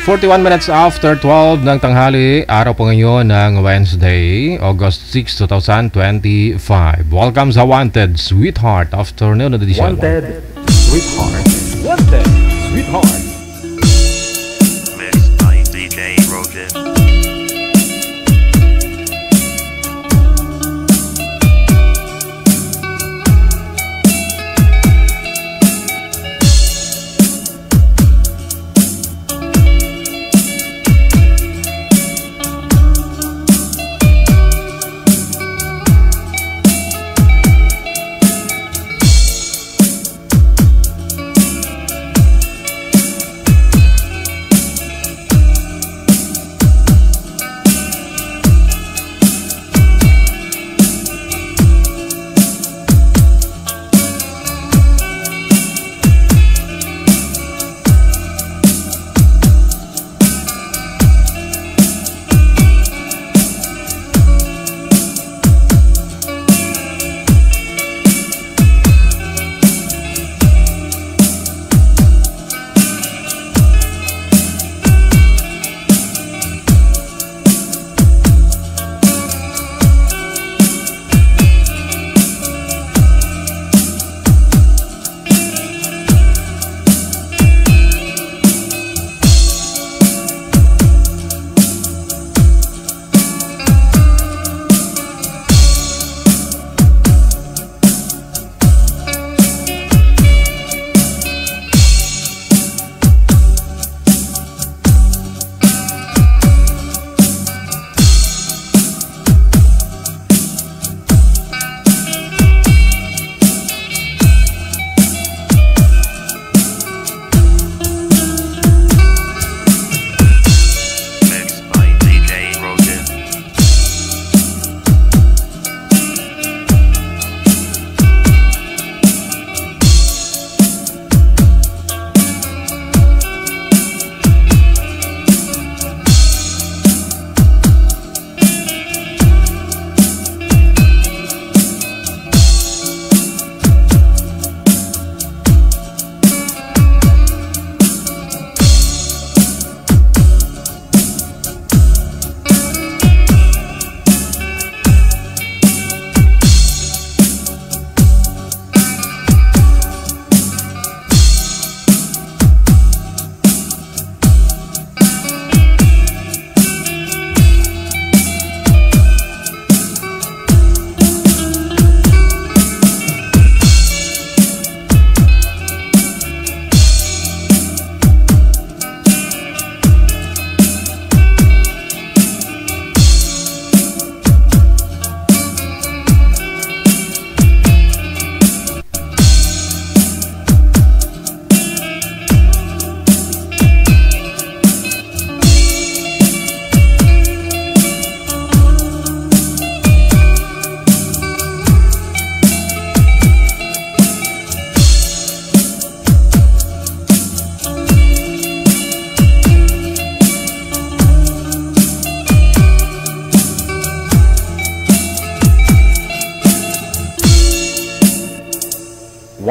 41 minutes after 12 ng tanghali, araw po ngayon ng Wednesday, August 6, 2025. Welcome sa Wanted Sweetheart Afternoon Edition. Wanted Sweetheart. Wanted Sweetheart. Mixed by DJ Rogan.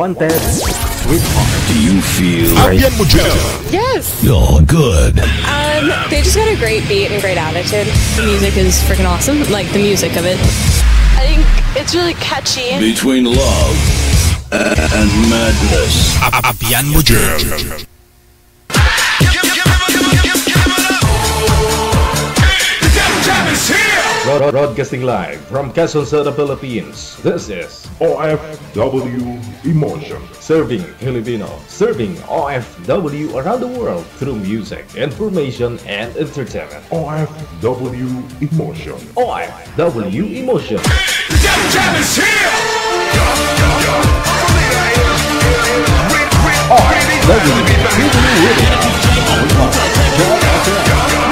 Wanted Sweetheart. Do you feel Abyan mo dyan. Yes. you're good? They just got a great beat and great attitude. The music is freaking awesome. Like the music of it. I think it's really catchy. Between love and madness. Abyan mo dyan. Broadcasting live from Quezon City, Philippines. This is OFW Emotion. Serving Filipino, serving OFW around the world through music, information, and entertainment. OFW Emotion. OFW Emotion.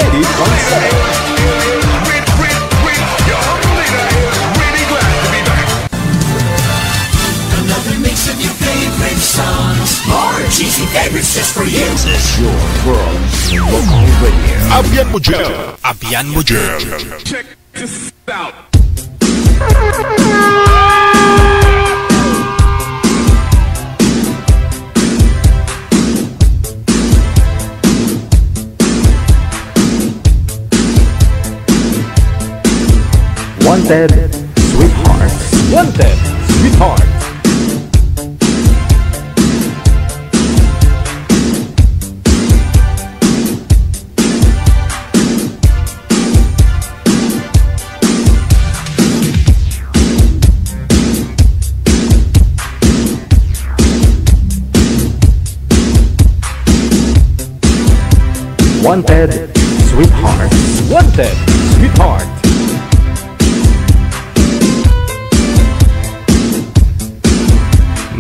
Ready on set. More cheesy favorites just for you. This is your world's local radio. Abyan mo dyan. Abyan mo dyan. Check this out. Wanted, Sweetheart. Wanted, Sweetheart. Wanted, Sweetheart. Wanted, Sweetheart.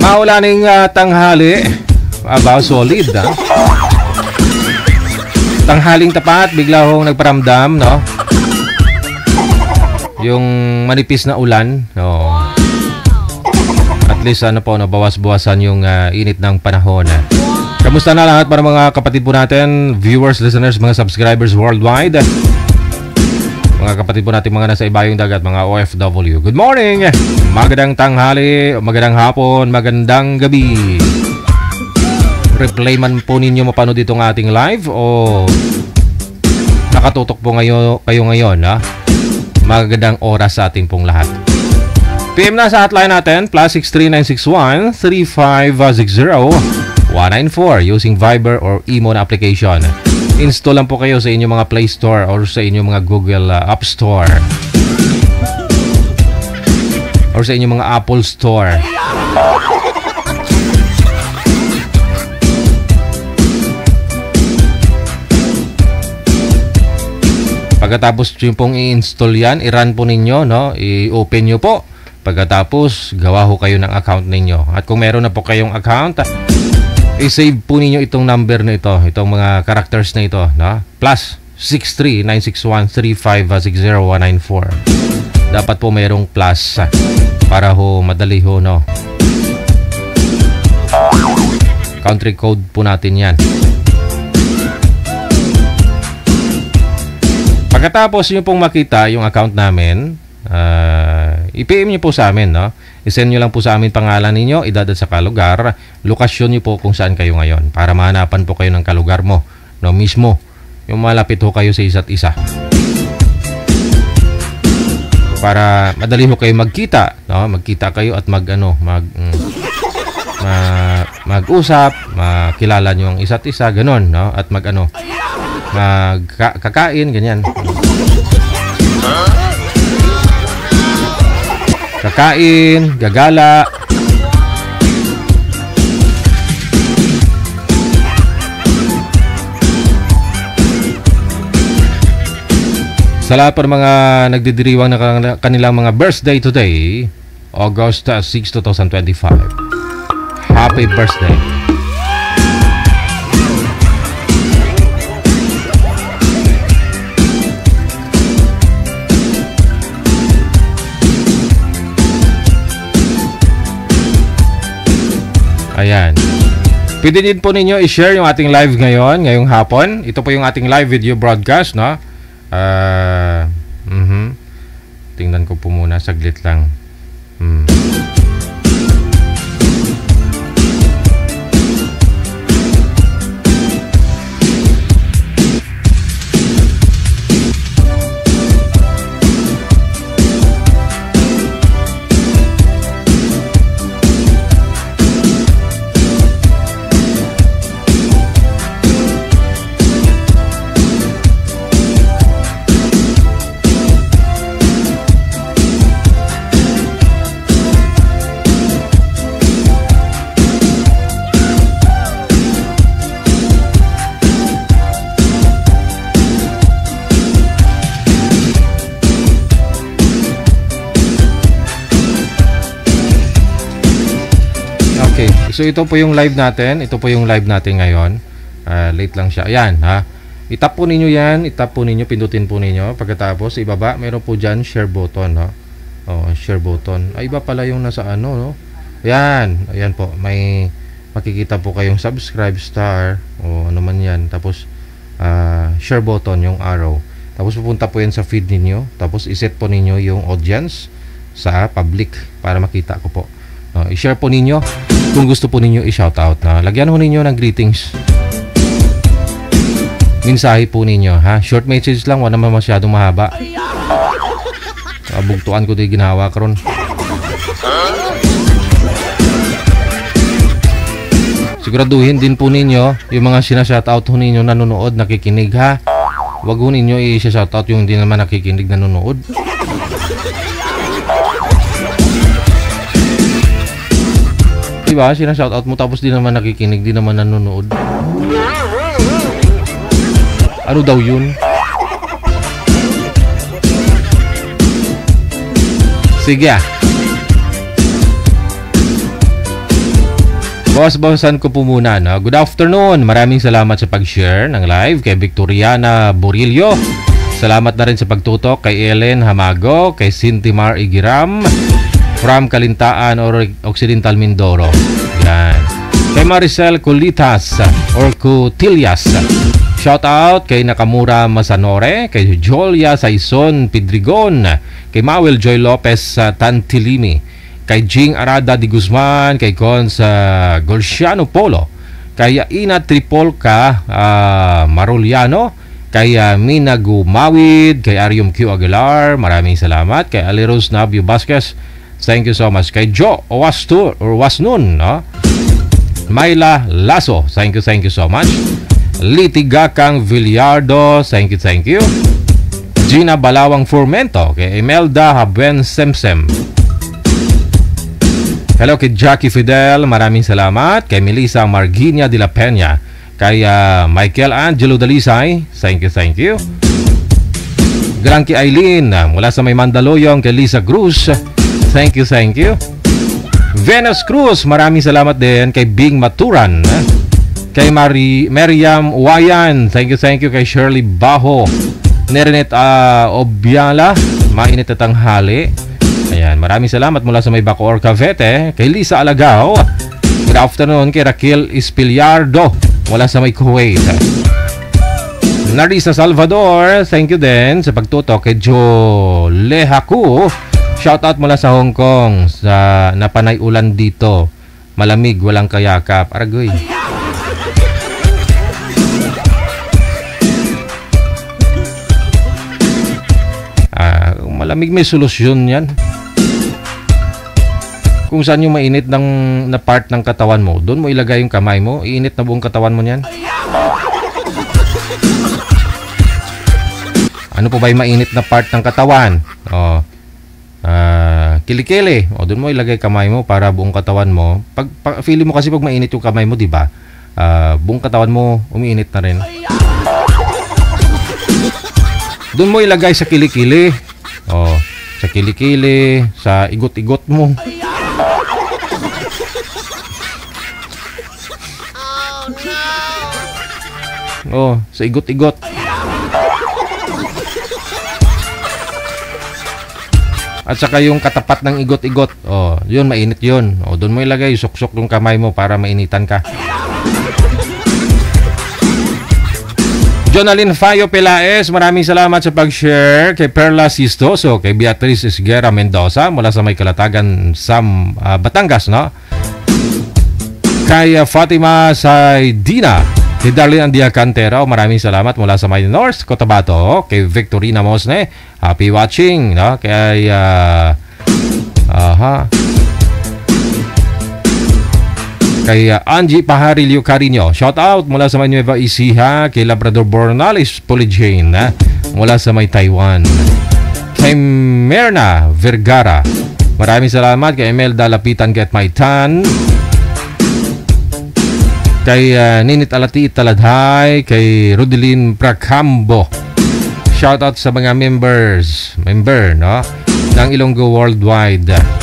Maulaning tanghali. Aba, solid, ha? Tanghaling tapat, bigla hong nagparamdam, no? Yung manipis na ulan, no? At least, ano po, no, bawas-bawasan yung init ng panahon, Kamusta na lahat para mga kapatid po natin, viewers, listeners, mga subscribers worldwide? Mga kapatid po natin mga nasa ibayong dagat, mga OFW. Good morning! Magandang tanghali, magandang hapon, magandang gabi. Replay man po ninyo mapanood itong ating live o nakatutok po kayo ngayon, ha? Magandang oras sa ating pong lahat. PM na sa hotline natin, +63961 3560 194 using Viber or Imo na application. Install lang po kayo sa inyong mga Play Store or sa inyong mga Google App Store or sa inyong mga Apple Store. Pagkatapos yung pong i-install yan, i-run po ninyo, no? I-open nyo po. Pagkatapos, gawa ho kayo ng account ninyo. At kung meron na po kayong account, i-save po ninyo itong number na ito, itong mga characters na ito, no? +639613560 194. Dapat po mayroong plus para ho madali ho, no? Country code po natin yan. Pagkatapos nyo pong makita yung account namin, i-PM nyo po sa amin, no? I-send nyo lang po sa amin pangalan ninyo, edad at saka lugar, lokasyon nyo po kung saan kayo ngayon para mahanapan po kayo ng kalugar mo, no, mismo. Yung malapit ho kayo sa isa't isa. Para madali ho kayo magkita, no? Magkita kayo at mag-usap, makilala nyo ang isa't isa, ganun, no? At magkakain, ganyan. Kakain, gagala. Sa lahat po ng mga nagdidiriwang na kanilang mga birthday today, August 6, 2025. Happy birthday. Ayan. Pwede din po ninyo i-share yung ating live ngayong hapon. Ito po yung ating live video broadcast, no? Tingnan ko po muna, saglit lang. So ito po yung live natin. Ito po yung live natin ngayon. Late lang siya. Ayan, ha. I-tap po ninyo yan. I-tap po ninyo. Pindutin po ninyo. Pagkatapos, ibaba. Meron po dyan share button, no? Oh, share button. Ay, iba pala yung nasa ano, no? Ayan. Ayan po. May makikita po kayong subscribe star. O ano man yan. Tapos, share button, yung arrow. Tapos pupunta po yan sa feed ninyo. Tapos, iset po ninyo yung audience sa public para makita ko po. I-share po ninyo kung gusto po ninyo i-shoutout. Lagyan po ninyo ng greetings. Mensahe po ninyo, ha? Short message lang, wala naman masyadong mahaba. Bugtuan ko di ginawa karon. Siguraduhin din po ninyo yung mga sinashoutout ho ninyo nanonood, nakikinig ha. Wag ho ninyo i-shoutout yung hindi naman nakikinig, nanonood. Diba? Sinashoutout mo tapos di naman nakikinig, di naman nanonood. Ano daw yun? Sige ah. Bawas-bawasan ko po muna, no? Good afternoon. Maraming salamat sa pag-share ng live kay Victoriana Borillo. Salamat na rin sa pagtutok kay Ellen Hamago, kay Cintimar Igiram from Kalintaan or Occidental Mindoro. Yan. Kay Maricel Culitas or Cutillas. Shout out kay Nakamura Masanore, kay Jolia Saison Pidrigon, kay Mawel Joy Lopez Tantilimi, kay Jing Arada Di Guzman, kay Cons Golciano Polo, kay Ina Tripolca Maruliano, kay Mina Gumawid, kay Arium Q Aguilar, maraming salamat, kay Aliros Nabio Vasquez, thank you so much, kay Joe Wasnun, no? Myla Lasso, thank you so much, Litigakang Villardo, thank you, Gina Balawang Formento, kay Imelda Haben Semsem. Hello kay Jackie Fidel, maraming salamat. Kay Melissa Marginia de la Peña, kay Michael Angelo Dalisay, thank you. Granky Aileen mula sa may Mandaluyong, kay Lisa Cruz, thank you. Venus Cruz, maraming salamat din. Kay Bing Maturan, kay Meriam Wayan, thank you. Kay Shirley Baho, Nerinet Obiala, mainit na tanghali. Ayan, maraming salamat mula sa may Bacoor, Cavite. Kay Lisa Alagao, good afternoon. Kay Raquel Espiliardo mula sa may Kuwait. Narisa Salvador, thank you din sa pagtutok. Kay Joe Lehaku, shoutout mula sa Hong Kong, sa napanay ulan dito, malamig, walang kayakap. Aragoy. Malamig, may solusyon yan. Kung saan yung mainit na part ng katawan mo, doon mo ilagay yung kamay mo, iinit na buong katawan mo yan. Ano po ba yung mainit na part ng katawan? Kilikili. Doon mo ilagay kamay mo para buong katawan mo. Feeling mo kasi pag mainit yung kamay mo, di ba? Buong katawan mo umiinit na rin. Doon mo ilagay sa kilikili. Sa kilikili, sa igot-igot mo. Sa igot-igot. At saka yung katapat ng igot-igot. Yun, mainit yun. Doon mo ilagay, suksok yung kamay mo para mainitan ka. Jonalyn Fayo Pelaez, maraming salamat sa pag-share. Kay Perla Sistoso, kay Beatriz Esguera Mendoza mula sa may Kalatagan, Batangas, no? Kay Fatima Saidina, kay Darlene Andia Cantero, maraming salamat mula sa may North Cotabato. Kay Victorina Mosne, happy watching, no? Kay kay Angie Pajarillo Carino, shout out mula sa may Nueva Ecija. Kay Labrador Bornalis Polijane mula sa may Taiwan. Kay Merna Vergara, maraming salamat. Kay Imelda Lapitan Get My Tan. Kay Ninit Alati Taladhay. Kay Rudelin Pracambo, shout out sa mga member, no, ng Ilonggo Worldwide.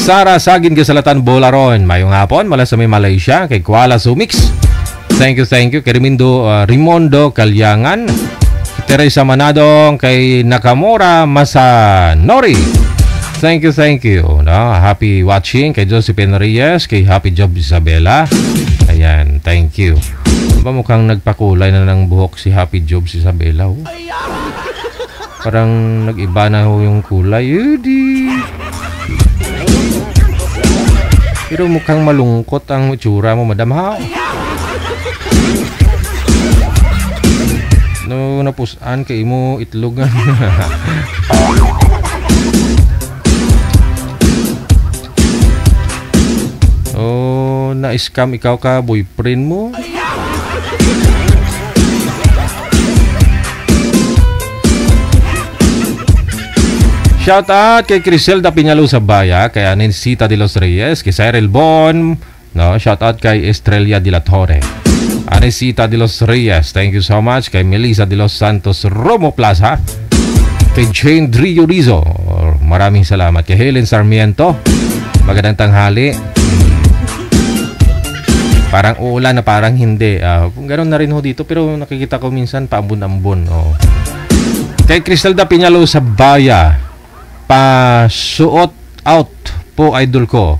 Sara Sagin Gasalatan Bolaron, mayong hapon mula sa may Malaysia. Kay Kuala Sumix, thank you. Kay Rimondo Kalyangan, Teresa Manadong, kay Nakamura Masanori, thank you, no? Happy watching. Kay Josephine Reyes, kay Happy Job Isabela, ayan, thank you. Mukhang nagpakulay na ng buhok si Happy Job Isabela, parang nag-iba na yung kulay. Pero mukhang malungkot ang itsura mo, madam, ha? No, No, napusan kay mo itlog. Oh, na-scam ikaw ka boyfriend mo? Shout out kay Criselda Piñalo sa Baya, kay Anencita de los Reyes, kay Cyril Bon, no, shout out kay Estrella de la Torre. Anencita de los Reyes, thank you so much. Kay Melissa de los Santos Romo Plaza, kay Jane Drillo Rizzo, maraming salamat. Kay Helen Sarmiento, magandang tanghali. Parang uulan na parang hindi. Ganoon na rin ho dito, pero nakikita ko minsan paambon-ambon. Oh. Kay Criselda Piñalo sa Baya, pa-shoot out po idol ko.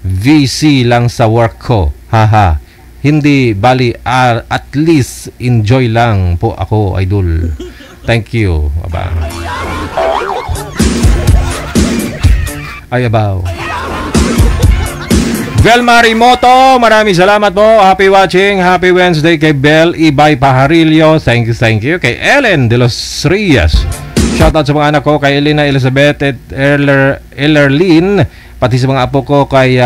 VC lang sa work ko. Haha. Hindi bali, at least enjoy lang po ako idol. Thank you. Aba. Ay abaw. Bel Marimoto, maraming salamat po. Happy watching. Happy Wednesday kay Bel Ibay Pajarillo. Thank you. Kay Ellen de los Reyes. Shoutout sa mga anak ko, kay Elena Elizabeth at Ellerlin, pati sa mga apo ko kay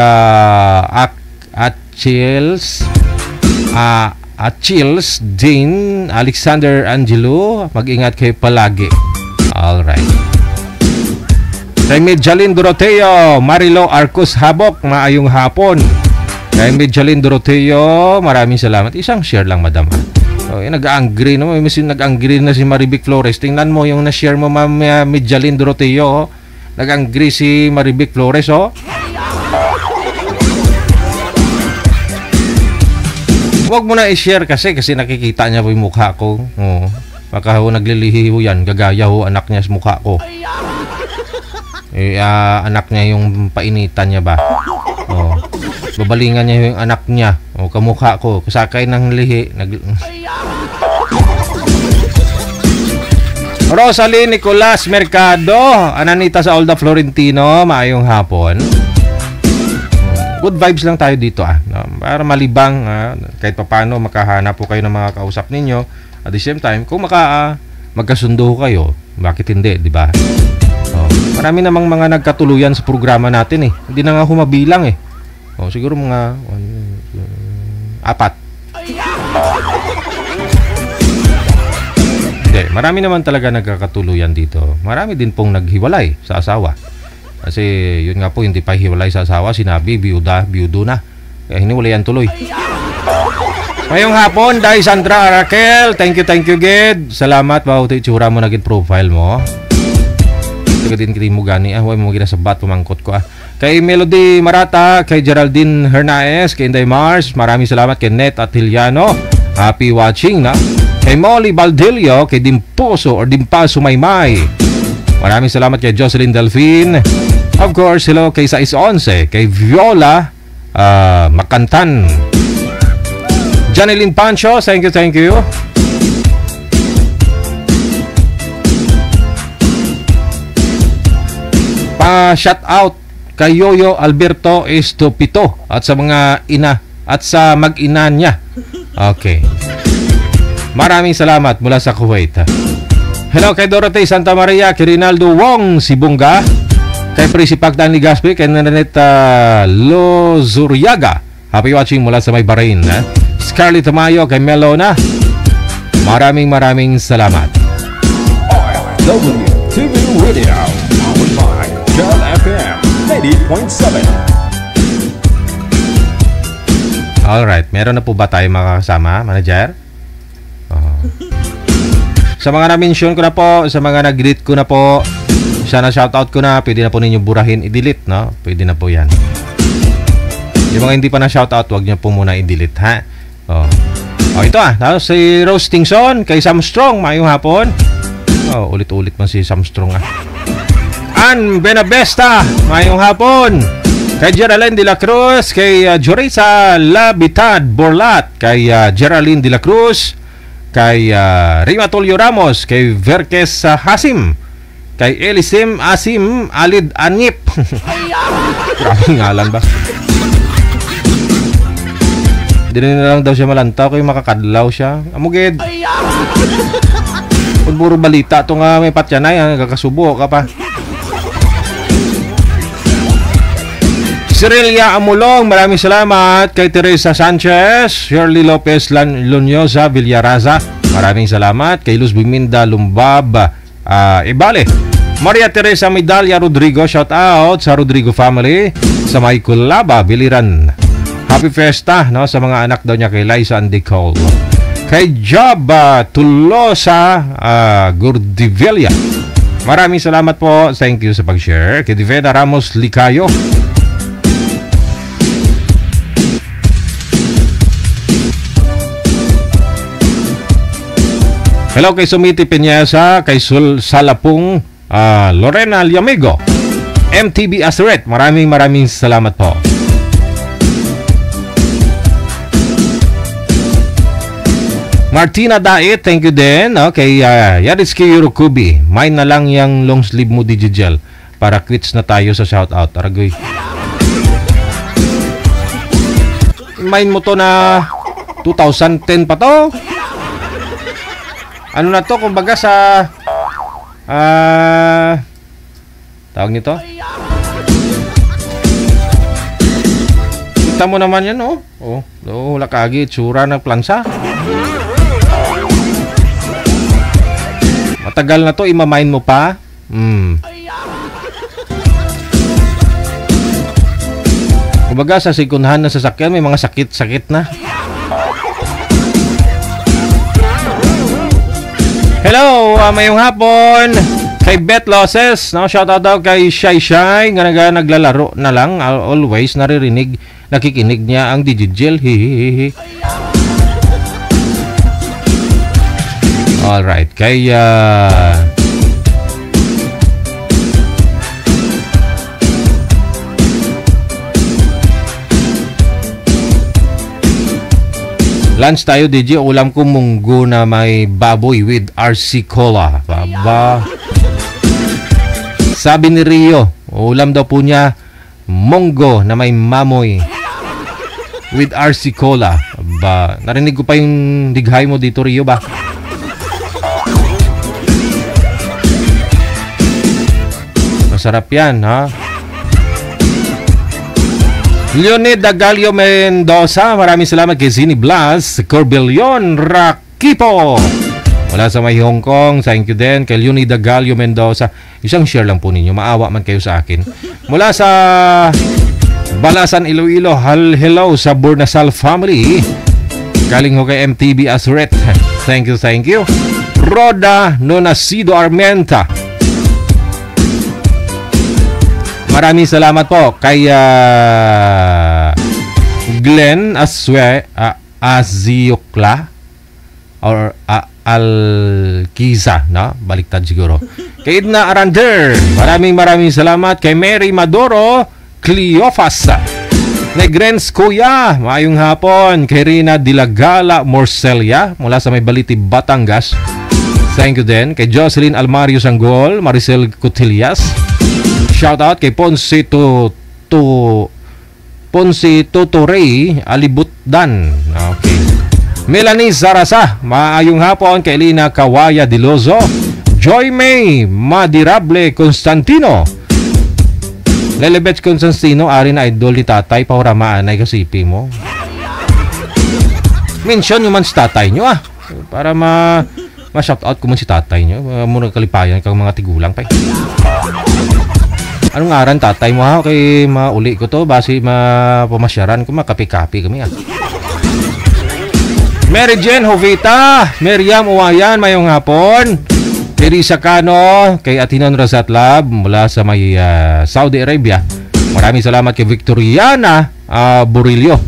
Achilles, Dean, Alexander Angelo. Mag-ingat kayo palagi. Alright. Kay Medjalin Doroteo, Marilo Arcos Habok, maayong hapon. Kay Medjalin Doroteo, maraming salamat. Isang share lang, madam. Oh, nag-angry no, may nag-angry na si Marivic Flores. Tingnan mo yung na-share mo, Ma'am Medjalin Doroteo. Nag-angry si Marivic Flores, oh. Huwag mo na i-share kasi nakikita niya po yung mukha ko. Oh. Baka ho naglilihi ho yan, gagaya ho anak niya sa mukha ko. Anak niya yung painitan niya ba? Oh. Babalingan niya yung anak niya. O, kamukha ko. Kasakay ng lihi. Rosalie Nicolas Mercado, Ananita sa Olda Florentino, maayong hapon. Good vibes lang tayo dito para malibang, kahit papano makahanap po kayo ng mga kausap ninyo. At the same time, kung magkasundo kayo, bakit hindi, di ba? Marami namang mga nagkatuluyan sa programa natin eh. Hindi na nga humabilang eh. Siguro mga 4. Hindi, marami naman talaga nagkakatuluyan dito. Marami din pong naghiwalay sa asawa. Kasi yun nga po, hindi pa hiwalay sa asawa. Sinabi, biyudo na. Kaya hiniwalayan tuloy. Ngayong hapon, Day Sandra Raquel. Thank you, Ged. Salamat, bawat itsura mo naging profile mo. Taga din kiti mo gani. Huwag mo ginasabat, pumangkot ko Kay Melody Marata, kay Geraldine Hernaez, kay Inday Mars. Maraming salamat kay Net Atiliano. Happy watching na. Kay Molly Baldillo, kay Dimposo or Dimpaso Maymay. Maraming salamat kay Jocelyn Delphine. Of course, hello kay 611, kay Viola Makantan. Janeline Pancho, thank you. Pa-shout out kay Yoyo Alberto Estopito at sa mga ina at sa mag-ina niya. Okay. Maraming salamat mula sa Kuwait. Hello kay Dorothy Santa Maria, kay Rinaldo Wong Sibunga, kay Principal Dan Ligaspi, kay Naneta Lozuriaga. Happy watching mula sa may Bahrain. Scarlett Tamayo, kay Melona. Maraming salamat. OFW TV Radio, powered by Girl FM 90.7. Alright, meron na po ba tayo makakasama, manager? Sa mga na-mention ko na po, sa mga nag-greet ko na po, sana shoutout ko na, pwede na po ninyo burahin, i-delete, no? Pwede na po yan. Yung mga hindi pa na shoutout, wag nyo po muna i-delete, ha? Ito si Rose Tingson, kay Sam Strong, mayong hapon. Ulit-ulit man si Sam Strong, Ann Benabesta, mayong hapon. Kay Geraldine de la Cruz, kay Jorisa Labitad Borlat, kay Geraldine de la Cruz, kay Rima Tulio Ramos, kay Verkes Hasim, kay Elisim Asim Alid Anip. Grabe ngalan ba? Hindi na lang daw siya malantaw, kaya makakadlaw siya. Amugid. Puro balita ito nga may patyanay, kakasubo ka pa. Cirelia Amulong, maraming salamat. Kay Teresa Sanchez, Shirley Lopez Lonyosa Villaraza, maraming salamat. Kay Luz Biminda Lumbab Ibale, Maria Teresa Medalla Rodrigo, shout out sa Rodrigo family, sa Michael Laba Biliran, happy fiesta, no, sa mga anak daw niya kay Liza and Nicole. Kay Job Tulosa Gordivilla, maraming salamat po, thank you sa pag-share. Kay Divena Ramos Licayo, hello kay Sumiti Peñasa, kay Salapung Lorena Liamigo, MTB Asret, maraming salamat po. Martina Dait, thank you din. Okay, Yaritsuki Yurukubi, mine na lang yung long sleeve mo, Digigel, para quits na tayo sa shoutout. Aragoy, mine mo to na 2010 pa to. Ano na to, kumbaga sa tawag nito, kita mo naman yan, oh. Wala kagi tsura ng plansa. Matagal na to, imamain mo pa. Kumbaga sa sikunhan na sasakyan, may mga sakit-sakit na. Hello, mayong hapon kay Beth Losses, no? Shoutout daw kay Shy nga naglalaro na lang, always nakikinig niya ang Digigel. Hihihihi. Alright, kay lunch tayo, DJ. Ulam ko munggo na may baboy with RC Cola. Baba. Sabi ni Rio, ulam daw po niya munggo na may mamoy with RC Cola. Ba, narinig ko pa yung dighay mo dito, Rio, ba? Masarap yan, ha? Leonida Gallo Mendoza, maraming salamat kay Zini Blas, Corbelion Rakipo, wala sa may Hong Kong, thank you din kay Leonida Gallo Mendoza. Isang share lang po ninyo, maawa man kayo sa akin. Mula sa Balasan, Iloilo, hello sa Burnasal family, galing ho kay MTB Asret, thank you. Roda Nonacido Armenta, maraming salamat po kay Glenn Aziokla or Alkiza, no? Baliktad siguro. Kay Edna Arander, maraming salamat. Kay Mary Maduro Cleofas Negrens Kuya, maayong hapon. Kay Rina Dilagala Morcelia mula sa may Baliti, Batangas, thank you din. Kay Jocelyn Almario Sanggol, Maricel Cotillas, shout out kay Ponce Tutorey Alibutdan. Okay. Melanie Zarasa, maayong hapon. Kay Lina Kawaya Dilozo, Joy May Madirable Constantino, Lelebet Constantino, ari na idol ni tatay, pauramaan ay kasipi mo. Mention yung man si tatay nyo, para ma-shout out ko man si tatay nyo. Muna kalipayan kang mga tigulang pa. Anong ngaran tatay mo, ha? Okay, mauli ko to basi mapamasyaran ko, makapi-kapi kami, Mary Jane Jovita, Miriam Uwayan, mayong hapon. Teresa Cano, kay Atinon Razatlab mula sa may Saudi Arabia, maraming salamat. Kay Victoriana Burillo,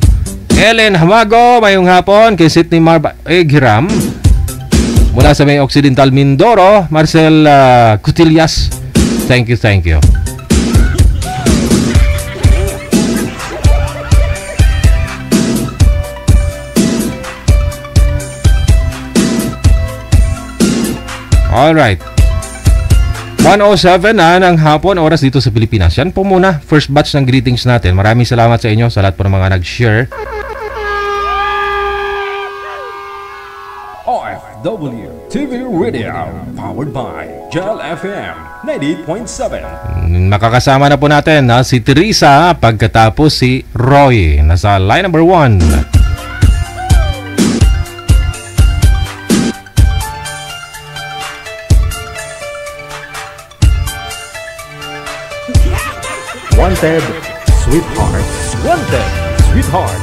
Ellen Hamago, mayong hapon. Kay Sidney Marba Eghiram mula sa may Occidental Mindoro, Marcel Cutillas, thank you. Alright, 1:07 na ng hapon, oras dito sa Pilipinas. Yan po muna, first batch ng greetings natin. Maraming salamat sa inyo, sa lahat po ng mga nag-share. OFW TV Radio, powered by Gel FM 98.7. Makakasama na po natin si Teresa pagkatapos si Roy. Nasa line number 1. Wanted, Sweetheart. Wanted, Sweetheart.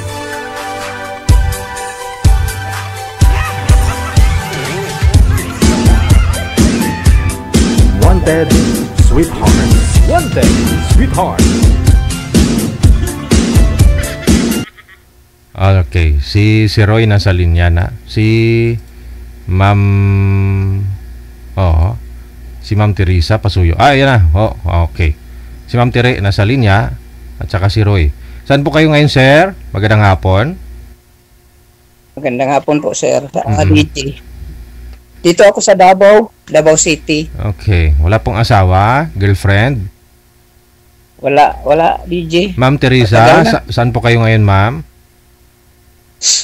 Wanted, Sweetheart. Wanted, Sweetheart. Okay, si Roy nasa linya na. Si Ma'am si Ma'am Teresa Pasuyo. Yan na. Okay. Si Ma'am Tere nasa linya at saka si Roy. Saan po kayo ngayon, sir? Magandang hapon. Magandang hapon po, sir. Dito ako sa Davao City. Okay. Wala pong asawa, girlfriend? Wala, DJ. Ma'am Teresa, saan po kayo ngayon, ma'am?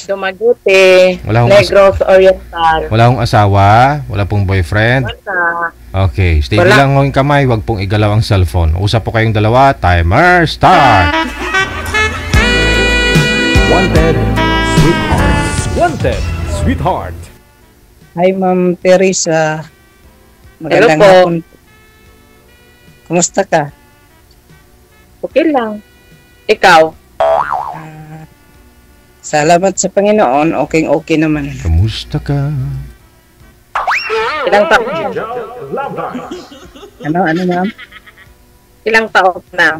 Dumaguete, Negros Oriental. Wala akong asawa, wala pong boyfriend. Okay, steady lang ng kamay, wag pong igalaw ang cellphone. Usap po kayong dalawa, timer start. Wanted, Sweetheart. Wanted, Sweetheart. Hi, Ma'am Teresa. Magandang hapon. Kumusta ka? Okay lang. Ikaw? Salamat sa Panginoon, okay naman. Kamusta ka? Ilang taon? Ano, ma'am? Ilang taon na?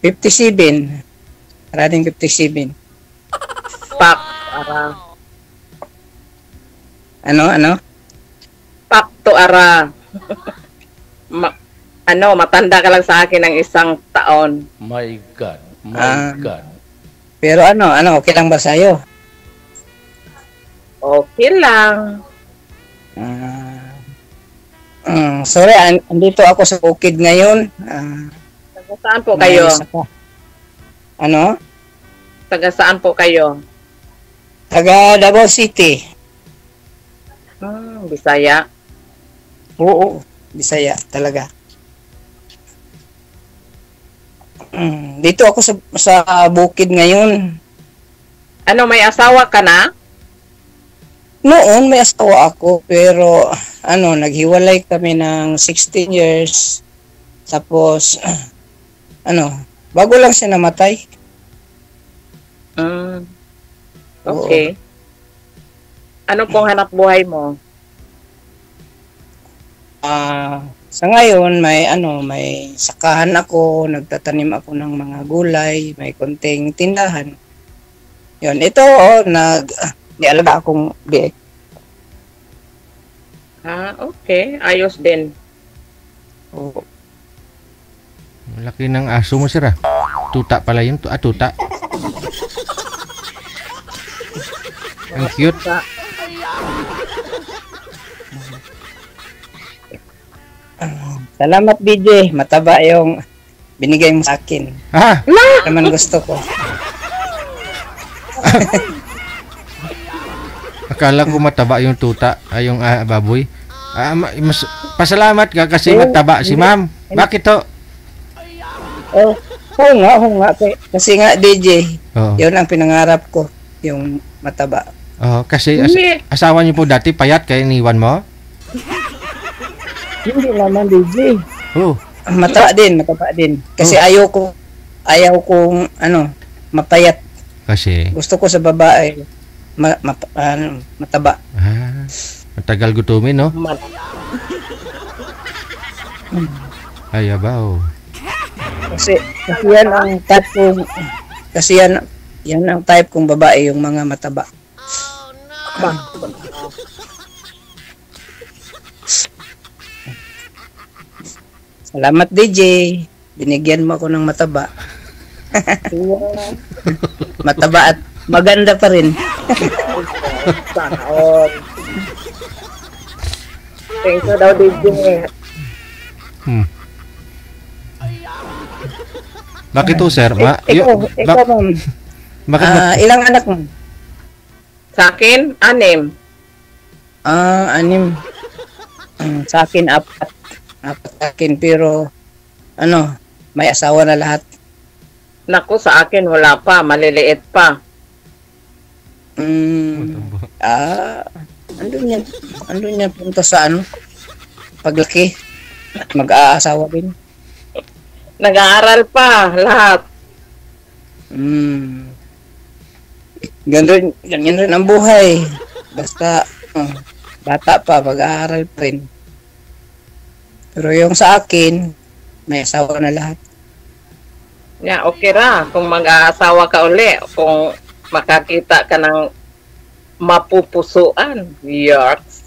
57. Maraming 57. Pak. Ano? Pak to ara. Matanda ka lang sa akin ng isang taon. My God. God. Pero okay lang ba sa'yo? Okay lang. Sorry, andito ako sa Bukid ngayon. Taga saan po kayo? Ano? Taga saan po kayo? Taga Davao City. Bisaya? Oo, Bisaya talaga. Dito ako sa Bukid ngayon. Ano, may asawa ka na? Noon may asawa ako, pero naghiwalay kami ng 16 years. Tapos bago lang siya namatay. Okay. Ano pong hanap buhay mo? Sa ngayon may sakahan ako, nagtatanim ako ng mga gulay, may konting tindahan. Yon, ito nialaga akong biik. Okay, ayos din. Oo. Laki ng aso mo, sir. Tuta pala yun. Tuta. Ang cute. Salamat, BJ. Mataba yung binigay mo sa akin. Naman gusto ko. Akala ko mataba yung tuta, yung baboy. Pasalamat ka kasi mataba si ma'am. Bakit to? Oo nga. Kasi nga, DJ, yun ang pinangarap ko, yung mataba. Kasi asawa niyo po dati payat kaya iniwan mo? Hindi naman, DJ. Mataba din. Kasi ayaw kong mapayat. Kasi gusto ko sa babae mataba. Matagal gutumin, no? Ay, abaw. Kasi yan ang type kong yan ang type kong babae, yung mga mataba. Salamat, DJ. Binigyan mo ako ng mataba. Mataba at maganda pa rin. Thank you daw, DJ. Bakit to, sir? Ikaw, ma'am. Ilang anak mo? Sa akin, 6. Anim. Sa akin, apat. Apat sa akin, pero, may asawa na lahat. Naku, sa akin wala pa, maliliit pa. Andun yan punta sa paglaki. Mag-aasawa din. Nag-aaral pa, lahat. Ganyan rin ang buhay. Basta, bata pa, mag-aaral pa rin. Pero yung sa akin, may asawa na lahat. Yeah, okay ra. Kung mag-aasawa ka uli, kung makakita ka ng mapupusuan. Yards.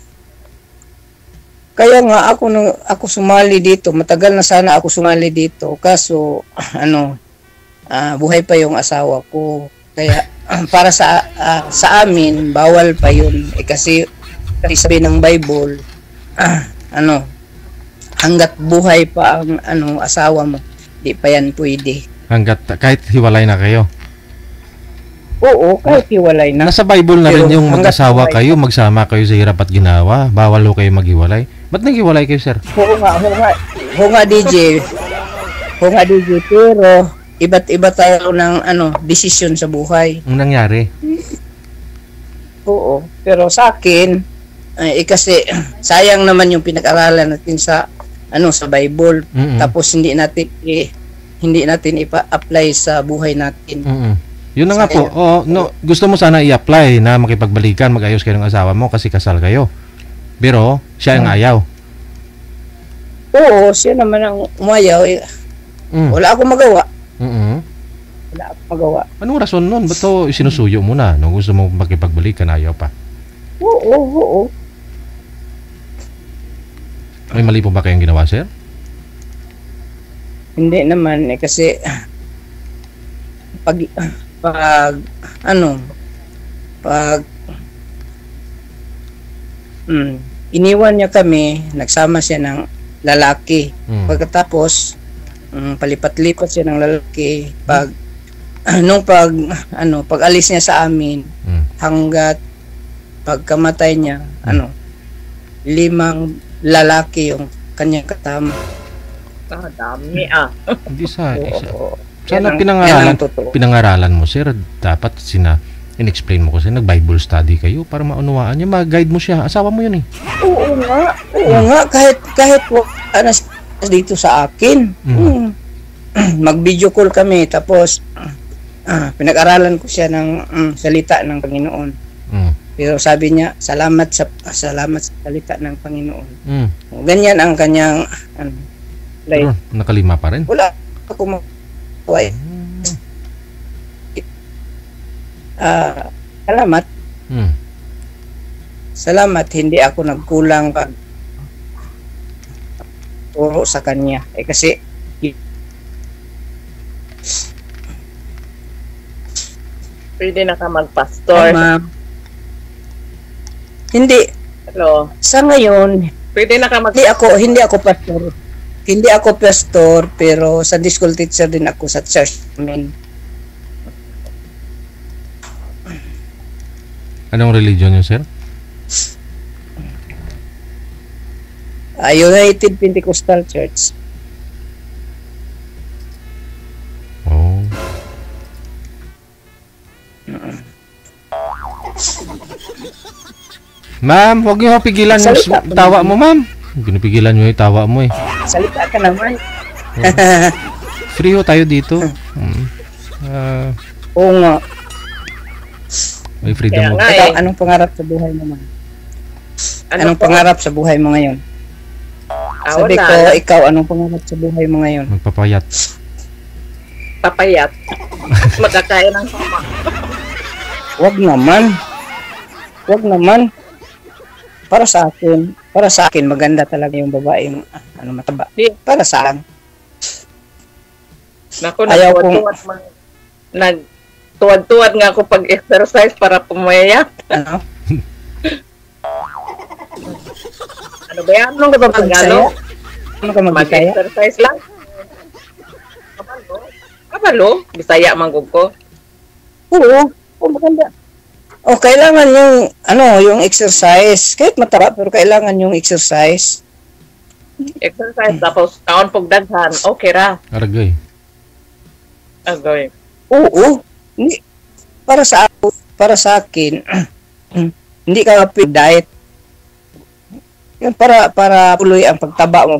Kaya nga ako sumali dito. Matagal na sana ako sumali dito. Kaso, buhay pa yung asawa ko. Kaya, para sa amin, bawal pa yun. Kasi sabi ng Bible, hanggat buhay pa ang asawa mo, di pa yan pwede. Kahit hiwalay na kayo? Oo, kahit hiwalay na. Nasa Bible na rin Pero yung mag-asawa kayo, magsama kayo sa hirap at ginawa. Bawal ho kayo maghiwalay. Ba't naghiwalay kayo, sir? Oo nga, DJ. Pero iba't iba tayo ng desisyon sa buhay. Ang nangyari? Oo, pero sa akin, kasi sayang naman yung pinag-aralan natin sa Bible. Tapos hindi natin ipa-apply sa buhay natin. Yun na nga po. Gusto mo sana i-apply na makipagbalikan, mag-ayos kayo ng asawa mo kasi kasal kayo. Pero siya ang ayaw. Oo, siya naman ang umayaw. Wala akong magawa. Wala akong magawa. Anong rason nun? Ba't to sinusuyo mo na? No? Gusto mo makipagbalikan, ayaw pa? Oo. May mali po ba kayong ginawa, sir? Hindi naman kasi pag iniwan niya kami, nagsama siya ng lalaki. Pagkatapos palipat-lipat siya ng lalaki pag alis niya sa amin hanggat pagkamatay niya 5 lalaki yung kanyang katama. Dami Hindi sa sana pinangaralan mo, sir. Dapat in-explain mo kasi nag-Bible study kayo para maunawaan niya, mag-guide mo siya. Asawa mo yun eh. Oo nga, kahit dito sa akin. Mag-video call kami tapos pinag-aralan ko siya ng salita ng Panginoon. Pero sabi niya, salamat sa salita ng Panginoon. Ganyan ang kanyang pero nakalima pa rin. Wala ako maway. Salamat. Salamat, hindi ako nagkulang pag turo sa kanya. Kasi pwede na ka magpastor. Hindi. Hello. Sa ngayon, pwede na ka hindi ako pastor. Hindi ako pastor, pero Sunday school teacher din ako sa church namin. Anong religion yun, sir? United Pentecostal Church. Oh. Ma'am, huwag niyo pigilan yung tawa mo, ma'am. Pinipigilan niyo yung tawa mo eh. Salita ka naman. Free ho tayo dito. Oo nga. May freedom mo. Ikaw, anong pangarap sa buhay mo, ma'am? Anong pangarap sa buhay mo ngayon? Sabi ko, ikaw, anong pangarap sa buhay mo ngayon? Magpapayat. Papayat. Magkakain ng sama. Wag naman. Para sa akin maganda talaga yung babaeng mataba. Para saan? Naku, nagtuwad-tuwad nga ako pag-exercise para pumayat. Ano? Ano ba yan? Anong ka ba Tagalog? Ano ka mag-Bisaya? Mag-exercise lang. Kabalo? Bisaya manggug ko. Oo, maganda. kailangan yung exercise. Kahit mataba, pero kailangan yung exercise. Exercise, tapos kaon pog daghan, okay ra. Aragay. Agoy. Oo. Hindi. Para sa akin, hindi ka diet. Yan para tuloy ang pagtaba mo.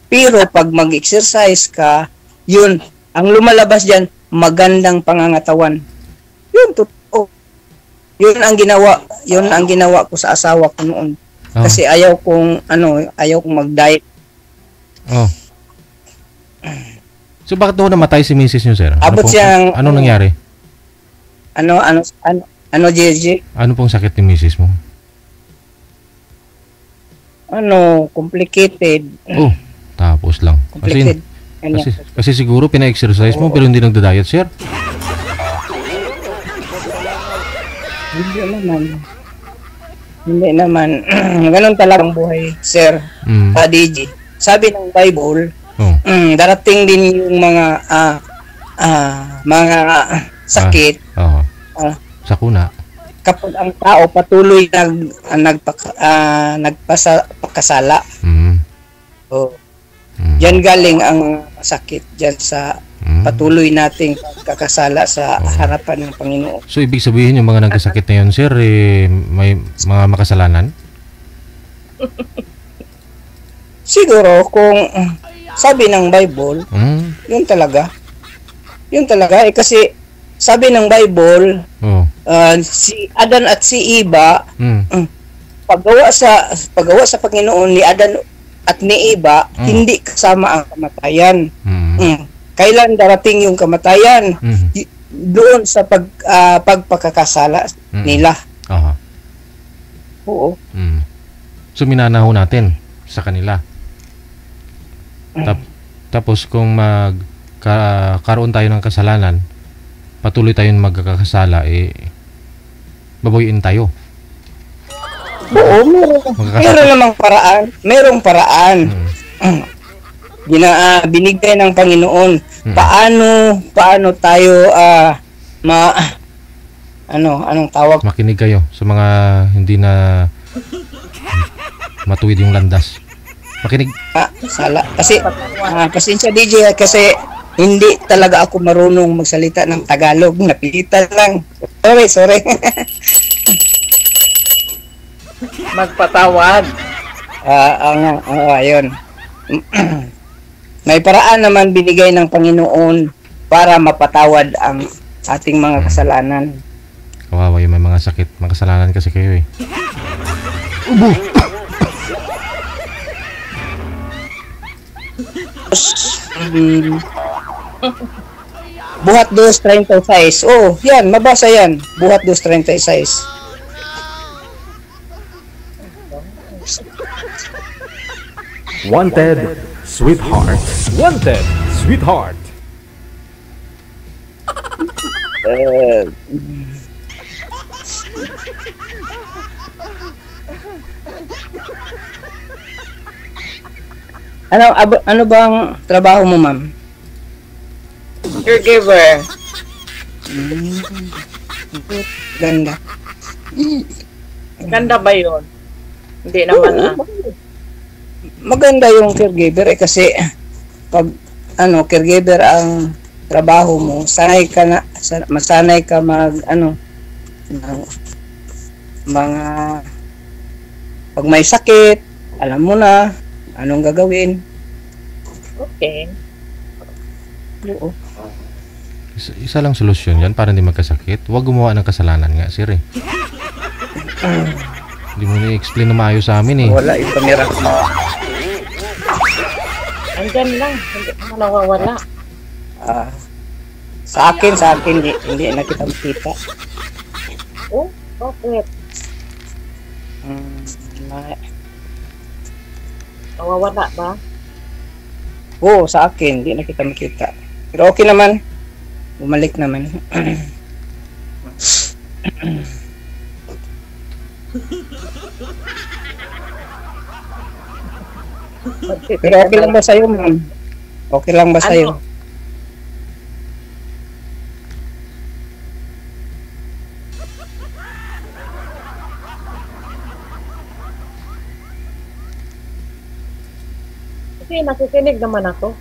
Pero pag mag-exercise ka, yun, ang lumalabas diyan, magandang pangangatawan. Yun, totoo. Yun ang ginawa ko sa asawa ko noon. Kasi ayaw kong mag-diet. Oh. So bakit daw namatay si Mrs. niyo, sir? Anong nangyari? JJ? Ano pong sakit ni Mrs. mo? Complicated. Oh, tapos lang. Complicated. Kasi siguro pina-exercise mo pero hindi nagda-diet, sir. Hindi naman. Ganun talagang buhay, sir. DJ. Sabi ng Bible, darating din yung mga sakit. Sakuna. Kapag ang tao patuloy nagpakasala. Diyan galing ang sakit, diyan sa patuloy nating pagkakasala sa harapan ng Panginoon. So ibig sabihin yung mga nagkasakit na yun, sir, may mga makasalanan? Siguro kung sabi ng Bible, yun talaga kasi sabi ng Bible, si Adan at si Eva, paggawa sa Panginoon ni Adan at ni Eva, hindi kasama ang kamatayan. Kailan darating yung kamatayan? Doon sa pagpakakasala nila. Oo. So minanaho natin sa kanila. Tapos kung magkaroon tayo ng kasalanan, patuloy tayong magkakasala, babawiin tayo. Oo, meron namang paraan. Merong paraan. Binigay ng Panginoon. Paano tayo anong tawag? Makinig kayo sa mga hindi na matuwid yung landas. Makinig. Sala. Kasi pasensya DJ kasi hindi talaga ako marunong magsalita ng Tagalog. Napilitan lang. Sorry. Magpatawad. Ayun. May paraan naman binigay ng Panginoon para mapatawad ang ating mga kasalanan. Kawawa yung may mga sakit. Mga kasalanan kasi kayo eh. Buhat 2:36. Oh, yan, mabasa yan. Buhat 2:36. Wanted, sweetheart. Wanted, sweetheart. Ano bang trabaho mo, ma'am? Caregiver. Ganda. Ganda ba yun? Hindi naman Maganda yung caregiver kasi pag caregiver ang trabaho mo, masanay ka mga pag may sakit, alam mo na anong gagawin. Okay. Oo. Isa lang solusyon yan para hindi magkasakit. Huwag gumawa ng kasalanan nga, sir eh. Hindi mo na-explain na maayos sa amin eh. Wala, ipamira ko. Andyan lang, hindi mo nawawala. Sa akin, hindi na kita makita. Oh, bakit? Nawawala ba? Oo, sa akin, hindi na kita makita. Pero okay naman. Bumalik naman. Pero okay lang ba sa'yo, ma'am? Okay lang ba sa'yo? Kasi nakikinig naman ako.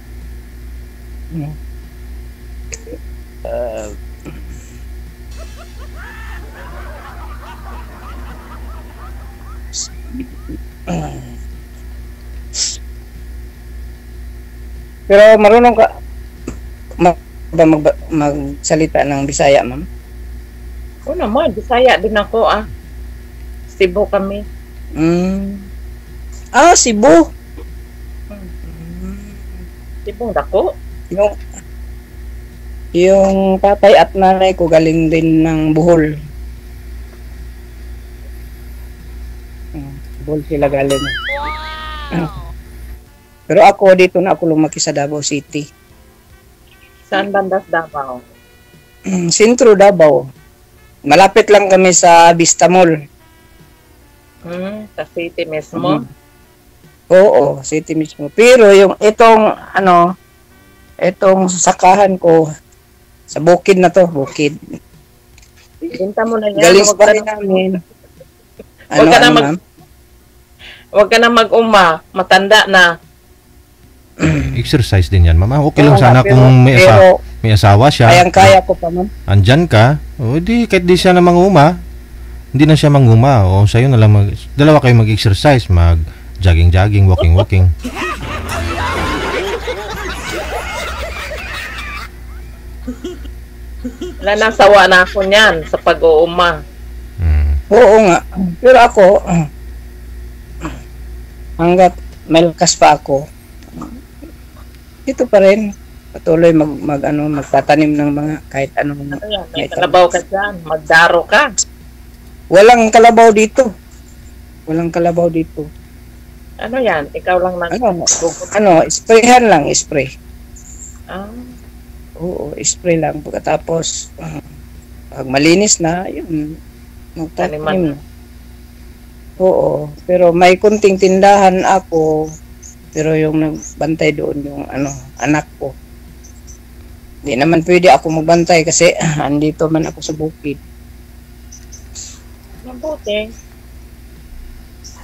Pero marunong ka magsalita ng Bisaya, ma'am? Oo naman, Bisaya din ako Cebu kami. Cebu. Cebu dako. Yung tatay at nanay ko galing din ng Bohol. Bohol sila galing. Pero ako dito na ako lumaki sa Davao City. Saan bandas Davao? Sentro Davao. Malapit lang kami sa Vista Mall. Sa city mismo? Oo, city mismo. Pero yung itong sakahan ko sa bukid na to, bukid. Binta mo na yan. Galing sa bahay namin. Huwag ka na mag-uma. Matanda na. Exercise din yan, mama. Okay lang sana kung may asawa siya. Kayang-kaya ko pa, ma'am. Andyan ka. O di, kahit di siya na manguma, hindi na siya manguma. O sa'yo na lang, dalawa kayo mag-exercise, mag-jogging-jogging, walking-walking. Wala na, sawa na ako niyan sa pag-uuma. Oo nga. Pero ako, hanggat may lakas pa ako, ito pa rin. Patuloy magtatanim ng mga kahit anong... May kalabaw ka dyan. Magdaro ka. Walang kalabaw dito. Walang kalabaw dito. Ano yan? Ikaw lang sprayhan lang, spray. Ah. Oo, spray lang. Pagkatapos, pag malinis na, yun, magtanim. Oo, pero may kunting tindahan ako, pero yung nagbantay doon, yung anak ko. Hindi naman pwede ako magbantay kasi andito man ako sa bukid. Mabuti.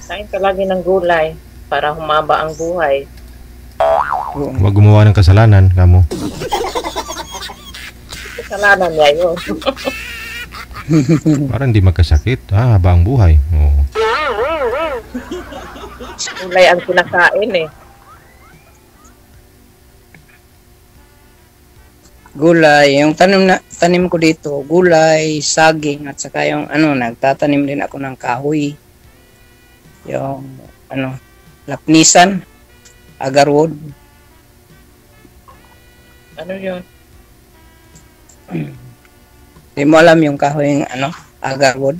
Kain ka lagi ng gulay para humaba ang buhay. Huwag gumawa ng kasalanan, kamo. Kasalanan niya yun. Para hindi magkasakit, haba ang buhay. Oo. Gulay ang kinakain Gulay, yung tanim ko dito, gulay, saging, at saka yung nagtatanim din ako ng kahoy. Yung lapnisan, agarwood. Ano yun? Hindi mo alam yung kahoy yung agarwood?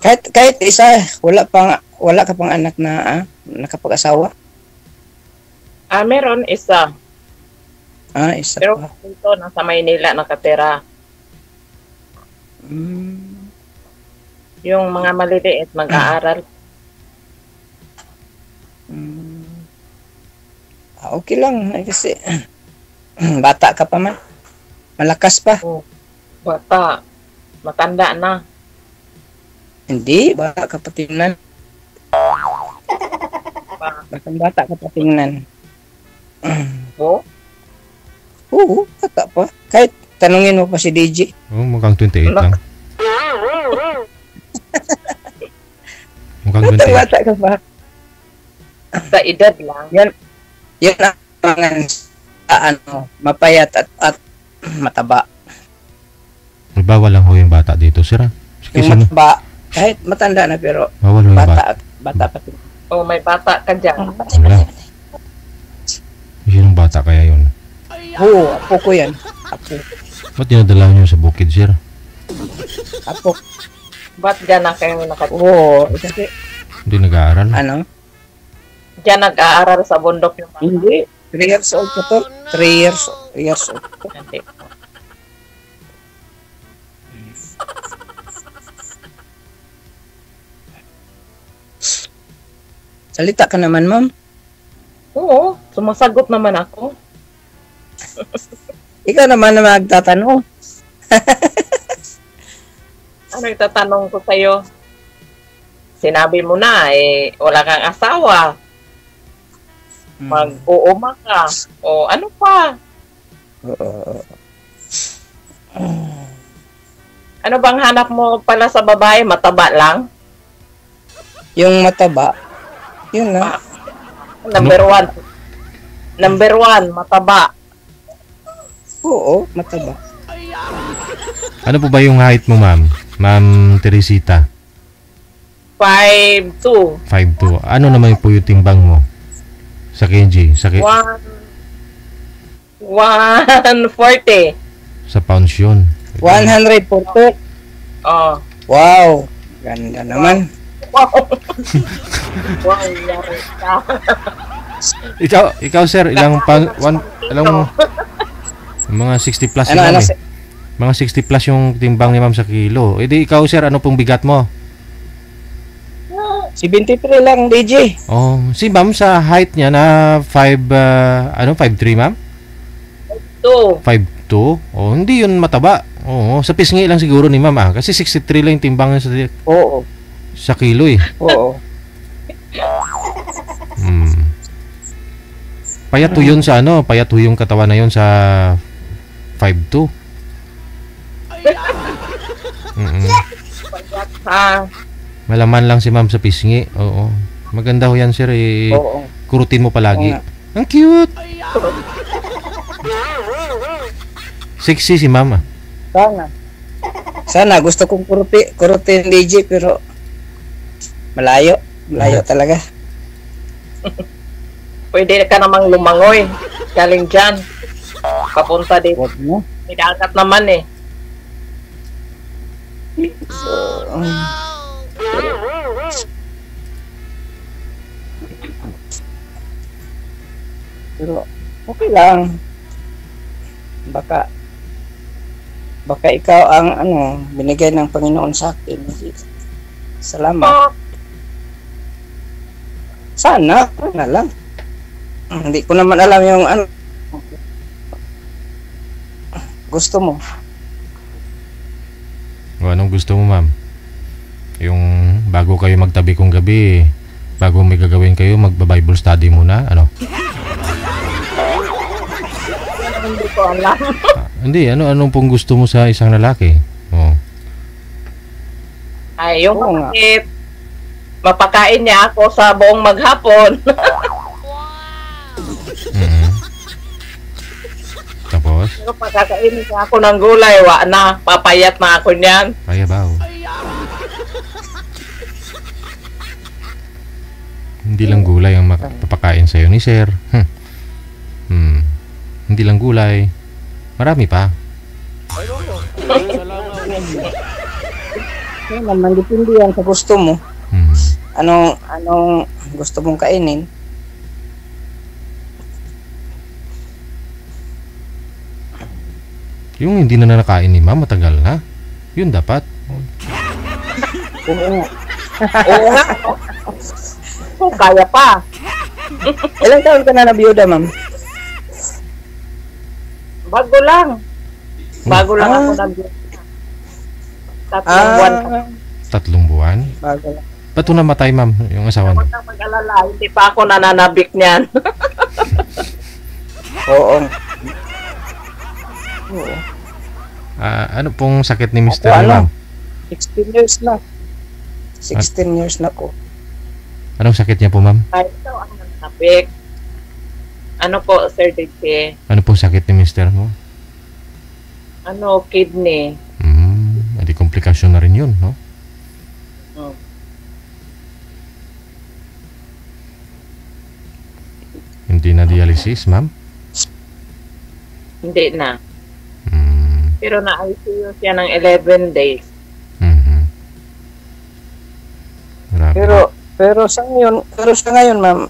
Kahit isa, wala ka pang anak na nakapag-asawa? Meron isa. Isa pero pa. dito nasa Maynila nakatira. Yung mga maliliit mag-aaral. Okay lang kasi bata ka pa man. Malakas pa. Bata. Matanda na. Hindi, bata ka pa tingnan. Bata ka pa tingnan. Oo, bata pa. Kahit tanungin mo pa si DJ. Mukhang 28 lang. Mukhang 28. Bata ka pa. Sa edad lang. Yan ang mga mapayat at mataba. Bawal lang ho yung bata dito, sir. Yung mataba. Kahit matanda na pero bata pa. May bata ka dyan. Wala. Sinong bata kaya yun? Oo, apo ko yan. Apo. Ba't dinadala nyo sa bukid, sir? Apo. Ba't dyan na kayo nakatira? Oo, kasi... Hindi nag-aaral? Dyan nag-aaral sa bundok yung mga? Hindi. 3 years old ko to. 3 years old ko. Salita ka naman, ma'am. Oo, sumasagot naman ako. Ikaw naman na magtatanong. Ano itatanong ko sa'yo? Sinabi mo na, wala kang asawa. Mag-uuma ka. O ano pa? Ano bang hanap mo pala sa babae? Mataba lang? Yung mataba, yun na. Number one, mataba. Oo, mataba. Ano po ba yung height mo, ma'am? Ma'am Teresita? 5'2". 5'2". Ano naman po yung timbang mo? Sa kg? 140. Sa pounds yun. 140. Oh. Wow. Ganda naman. Wow. Wow, yari ka. Ikaw sir, ilang mga 60 plus ano, yun, mga 60 plus yung timbang ni ma'am sa kilo. E di ikaw sir, ano pong bigat mo? 73 lang, DJ. Oh, si ma'am sa height niya na 5'3", ma'am? 5'2". Oh, hindi yun mataba. Oo, sa pisngi lang siguro ni ma'am kasi 63 lang yung timbang niya sa kilo eh. Oo. Payato yun sa payato yung katawan na yun sa 5'2". Malaman lang si ma'am sa pisngi. Oo. Maganda ho yan, sir. Kurutin mo palagi. Ang cute. Sexy si mama. Sana. Gusto kong kurutin DJ pero malayo talaga. Pwede ka namang lumangoy. Galing dyan. Papunta dito. May dagat naman eh. Pero okay lang. Baka ikaw ang binigay ng Panginoon sa akin. Salamat. Sana lang. Hindi ko naman alam yung gusto mo. O anong gusto mo, ma'am? Yung bago kayo magtabi kong gabi, bago may gagawin kayo, magba-Bible study muna, ano? Hindi ko alam. Hindi, anong pong gusto mo sa isang lalaki? Oh. Ay, yung bakit mapakain niya ako sa buong maghapon. Tapos? Pero pagkakainin niya ako ng gulay, na, papayat na ako niyan. Payabaw. Hindi lang gulay ang mapapakain sa'yo ni sir. Hindi lang gulay. Marami pa. Naman, depende yan sa gusto mo. Anong gusto mong kainin? Yung hindi na nakain ni ma'am, matagal na. Yun dapat. Oo nga. Oo nga. Kaya pa. Ilang taon ka na nabiyuda, ma'am? Bago lang ako nabiyuda. 3 buwan. 3 buwan? Bago lang. Ba't namatay, ma'am, yung asawa mo? Huwag kang mag-alala, hindi pa ako nananabik niyan. Oo. Ano pong sakit ni Mr. Ma'am? 16 years na. 16 years na ko. Anong sakit niya po, ma'am? Ay, ito ang nananabik. Ano po, Sir DJ? Ano pong sakit ni Mr. mo? Kidney. Hindi komplikasyon na rin yun, no? Hindi na dialysis, ma'am? Hindi na. Pero na-ICU siya ng 11 days. Pero sa ngayon, ma'am,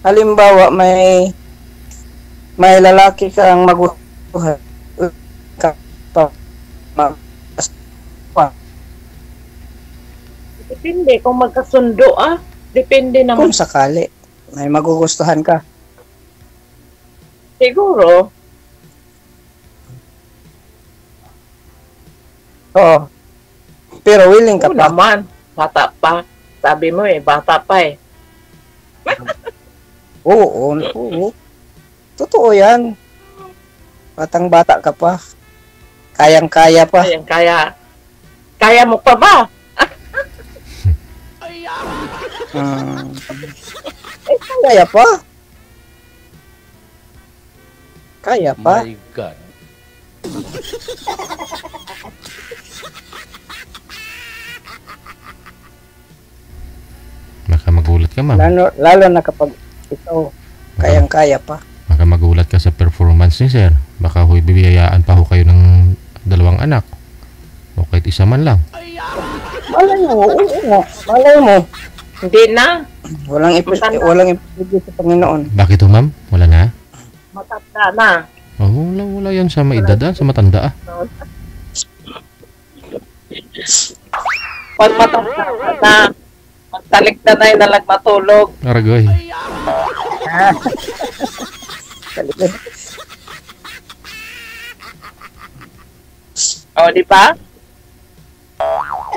halimbawa may lalaki kang magustuhan Depende kung magkasundo Depende naman. Kung sakali, may magugustuhan ka. Siguro. Oo. Pero willing ka Oo pa. naman. Bata pa. Sabi mo bata pa eh. Oo. Totoo yan. Batang-bata ka pa. Kayang-kaya pa. Kaya. Kaya mo pa ba? Kaya pa. Kaya pa. My God. Baka magulat ka, ma'am. Lalo na kapag ito, kayang-kaya pa. Baka magulat ka sa performance ni sir. Baka huy bibiyayaan pa ho kayo ng 2 anak. O kahit isa man lang. Malay mo, oo nga. Malay mo. Hindi na. Walang ipigil sa Panginoon. Bakit ho, ma'am? Wala na? Matanda na. Oh, wala yan sa maedad, sa matanda. Pag matanda na, magtalikta na yung nalag matulog. Aragoy. O, di ba?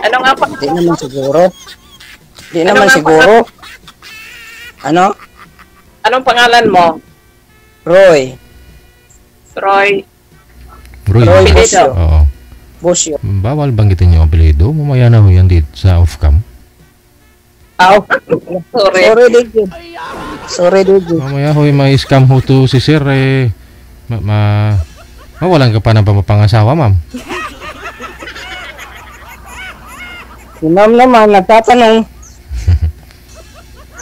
Ano nga pa? Hindi naman siguro. Hindi Ano naman nga siguro. Ano? Anong pangalan mo? Roy. Roy. Roy. Apelido. Oo. Busyo. Bawal banggitin yung apelido. Mamaya na ho yan dito sa off-cam. Sorry. Sorry, DJ. Sorry, DJ. Mamaya ho may scam ho to si sir eh. Mawalan ka pa ng pangasawa, ma'am. Si ma'am naman, nagtatanong.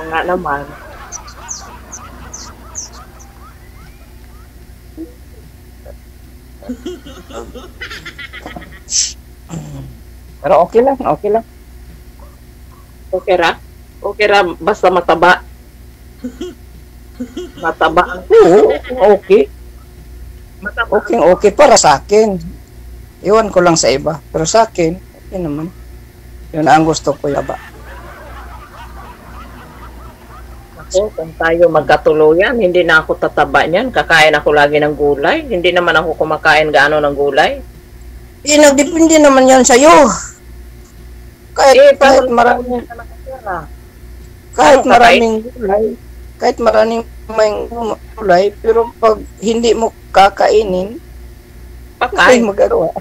Nga naman. Pero okay lang, okay lang. Okay ra? Okay ra, basta mataba. Mataba. Oo, okay. Mataba. Okay para sa akin. Iwan ko lang sa iba. Pero sa akin, okay naman. Yun ang gusto ko, yaba. Ako, kung tayo magkatuluyan, hindi na ako tataba niyan. Kakain ako lagi ng gulay. Hindi naman ako kumakain gaano ng gulay. Nagdepende naman yan sa'yo. Kahit maraming gulay, pero pag hindi mo kakainin, pakain magagawa.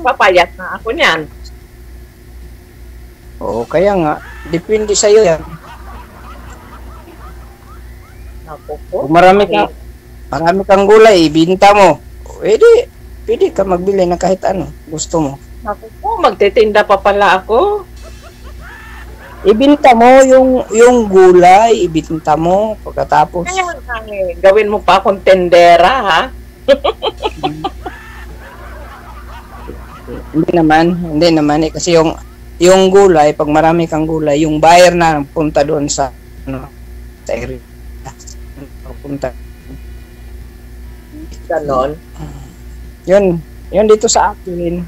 Papayat na ako niyan. Oo, kaya nga, depende sa'yo yan. Kung marami kang gulay, ibinta mo. Pwede ka magbili na kahit ano gusto mo. Ako po, magtitinda pa pala ako. Ibinta mo yung gulay, ibinta mo pagkatapos. Gawin mo pa akong tendera, ha? Hindi naman kasi yung gulay, pag marami kang gulay, yung buyer na punta doon sa sa area. Punta. Ganon. Yun dito sa akin.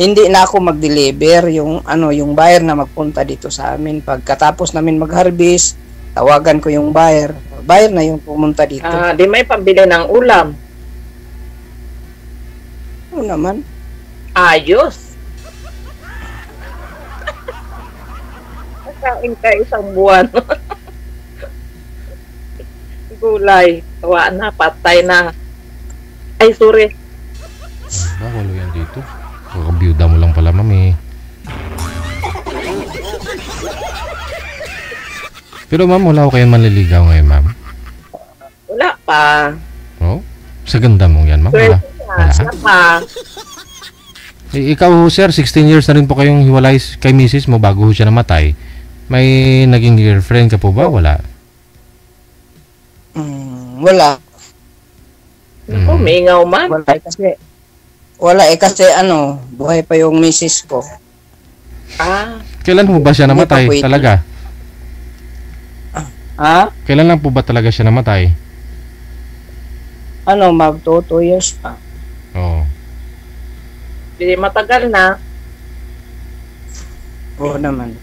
Hindi na ako mag-deliver yung buyer na magpunta dito sa amin. Pagkatapos namin mag-harvest, tawagan ko yung buyer. Buyer na yung pumunta dito. Di may pambili ng ulam. Oo naman. Ayos. Nakain ka isang buwan. Gulay. Tawa na, patay na. Ay, sorry. Wala yan dito. Kakabiyuda mo lang pala, mami. Pero ma'am, wala ko kayong manliligaw ngayon, ma'am. Wala pa. Oh? Sa ganda mo yan, ma'am. Wala pa. Ikaw, sir, 16 years na rin po kayong hiwalay kay misis mo bago siya namatay. May naging girlfriend ka po ba? Wala. Wala. Mingaw man. Wala kasi buhay pa yung misis ko. Kailan po ba siya namatay talaga? Kailan lang po ba talaga siya namatay? Mag 2 years pa. Oo. Hindi matagal na. Oo naman.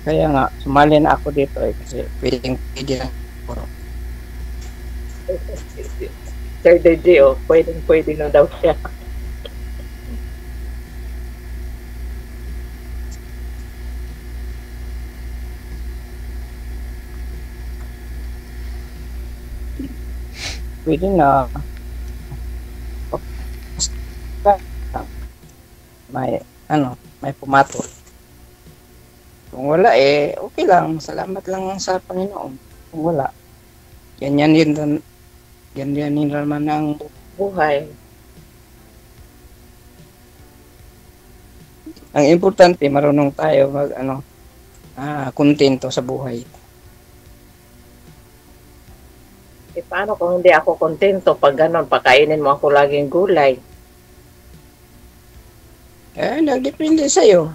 Kaya nga, sumali na ako dito kasi pwede lang. Sir DJ, pwede na daw siya. Pwede na. May pumato. Kung wala okay lang. Salamat lang sa Panginoon. Kung wala, yan naman ang buhay. Ang importante, marunong tayo kontento sa buhay. Paano kung hindi ako kontento pag ganon, pakainin mo ako laging gulay? Nagdepende sa'yo.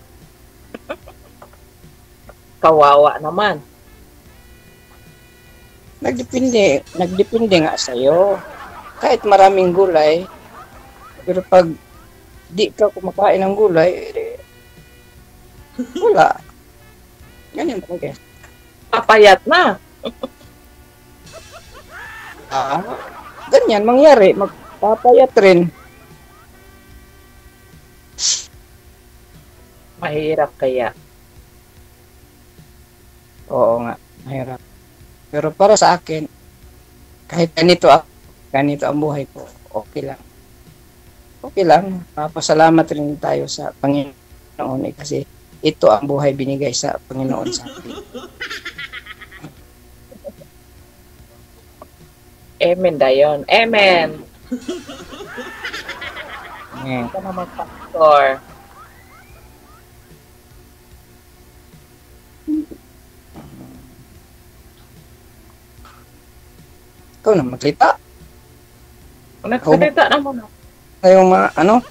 Kawawa naman. Nagdepende nga sa'yo. Kahit maraming gulay, pero pag di ka kumakain ng gulay, wala. Ganyan talaga. Papayat na. Ganyan mangyari, magpapayat rin. Mahirap kaya. Oo nga, mahirap. Pero para sa akin, kahit ganito ang buhay ko, okay lang. Okay lang. Papasalamat rin tayo sa Panginoon kasi ito ang buhay binigay sa Panginoon sa atin. Amen dayon. Amen. Ito naman, Pastor. Ikaw na magsalita. Nagsalita naman. Ngayong Ano?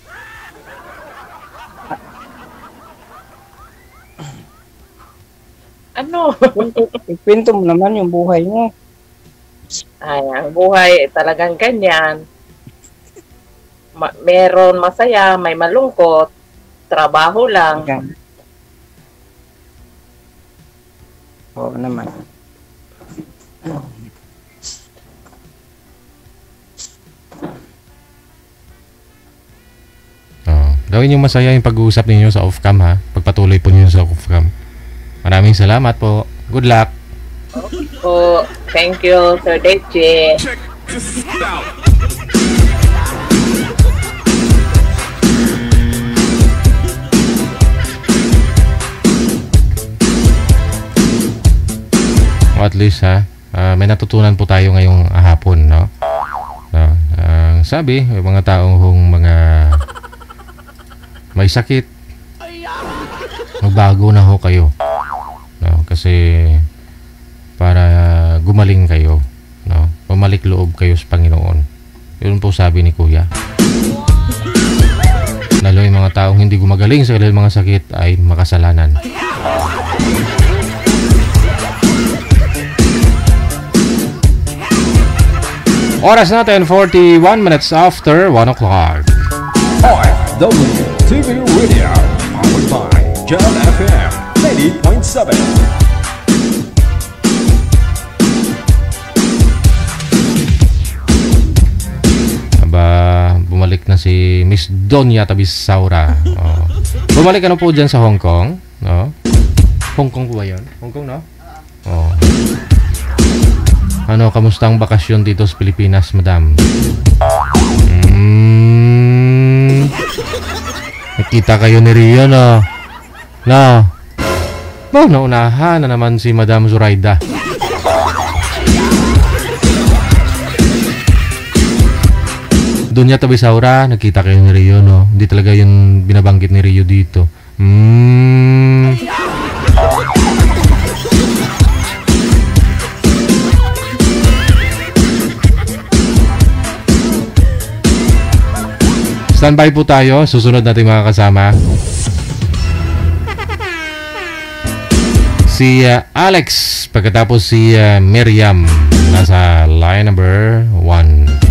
Ikwento mo naman yung buhay mo. Ay, ang buhay talagang ganyan. Meron masaya, may malungkot, trabaho lang. Oo naman. Gawin yung masaya yung pag-uusap ninyo sa off-cam ha. Pagpatuloy po ninyo sa off-cam. Maraming salamat po. Good luck. Oh, thank you, Sir DJ. Check this out. At least may natutunan po tayo ngayong hapon, no? Sabi, yung mga taong mga may sakit, magbago na ho kayo, no? Kasi para gumaling kayo, no? Pumalik loob kayo sa Panginoon. Yun po sabi ni Kuya. Lalo yung mga taong hindi gumagaling sa kanilang mga sakit ay makasalanan. Oras natin 41 minutes after 1 o'clock. OFW TV Radio, powered by John FM 90.7. Bumalik na si Miss Donya Tabisaura. Bumalik ano po dyan sa Hong Kong, no? Hong Kong po ba yun? Hong Kong, no? Ano, kamusta ang bakasyon dito sa Pilipinas, madam? Nakita kayo ni Rio, no? No? Naunahan na naman si Madam Zuraida. Doon niya Tabisaura, nakita kayo ni Rio, no? Hindi talaga yung binabanggit ni Rio dito. Standby po tayo. Susunod natin mga kasama. Si Alex. Pagkatapos si Miriam. Nasa line number 1.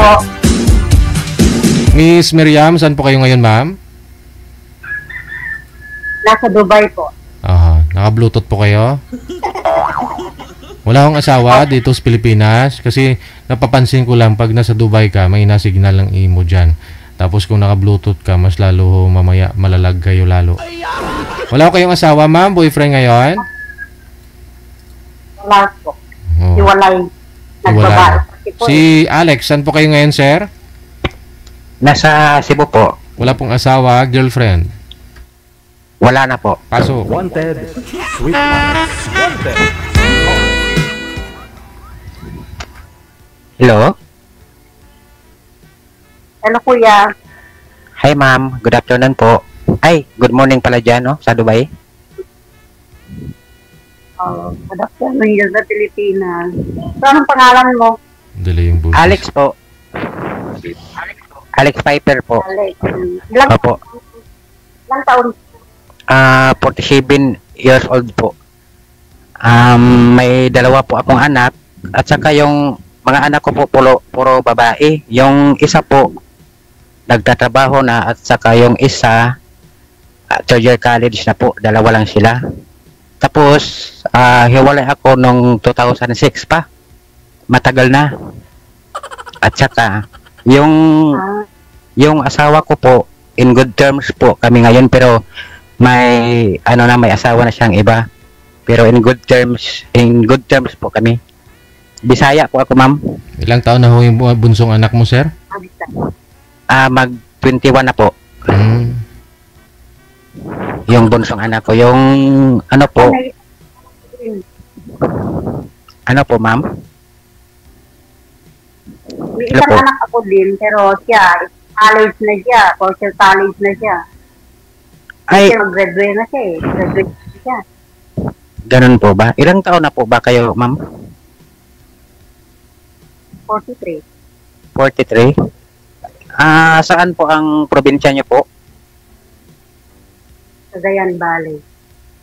po. Miss Miriam, saan po kayo ngayon, ma'am? Nasa Dubai po. Aha, naka-Bluetooth po kayo? Wala akong asawa dito sa Pilipinas kasi napapansin ko lang pag nasa Dubai ka, may na-signal ng imo dyan. Tapos kung naka-Bluetooth ka, mas lalo mamaya malalag kayo lalo. Wala ko kayong asawa, ma'am? Boyfriend ngayon? Wala po. Oh. Hiwalay. Wala. Si Alex, saan po kayo ngayon, sir? Nasa Cebu po. Wala pong asawa, girlfriend? Wala na po. Paso. Wanted. Sweet Wanted. Hello? Hello, kuya. Hi, ma'am. Good afternoon po. Ay, good morning pala dyan, no? Sa Dubai. Good afternoon, you're sa Pilipinas. So, anong pangalan mo? Dali yung boses. Alex po. Alex Piper po. Alex. Opo. Ilang taon? 47 years old po. May dalawa po akong anak. At saka yung mga anak ko po puro babae. Yung isa po, nagtatrabaho na. At saka yung isa, third year college na po. Dalawa lang sila. Tapos, hiwalay ako nung 2006 pa. Matagal na. At saka, yung asawa ko po, in good terms po kami ngayon, pero may asawa na siyang iba. Pero in good terms po kami. Bisaya po ako, ma'am. Ilang taon na ho yung bunsong anak mo, sir? Mag 21 na po. Yung bunsong anak ko, yung ano po, ma'am? May isang anak ako din, pero siya, college na siya, social college na siya. Ay, mag-graduate na siya eh. Graduate na siya. Ganun po ba? Ilang taon na po ba kayo, ma'am? 43. 43? Saan po ang probinsya niyo po? Cagayan Valley.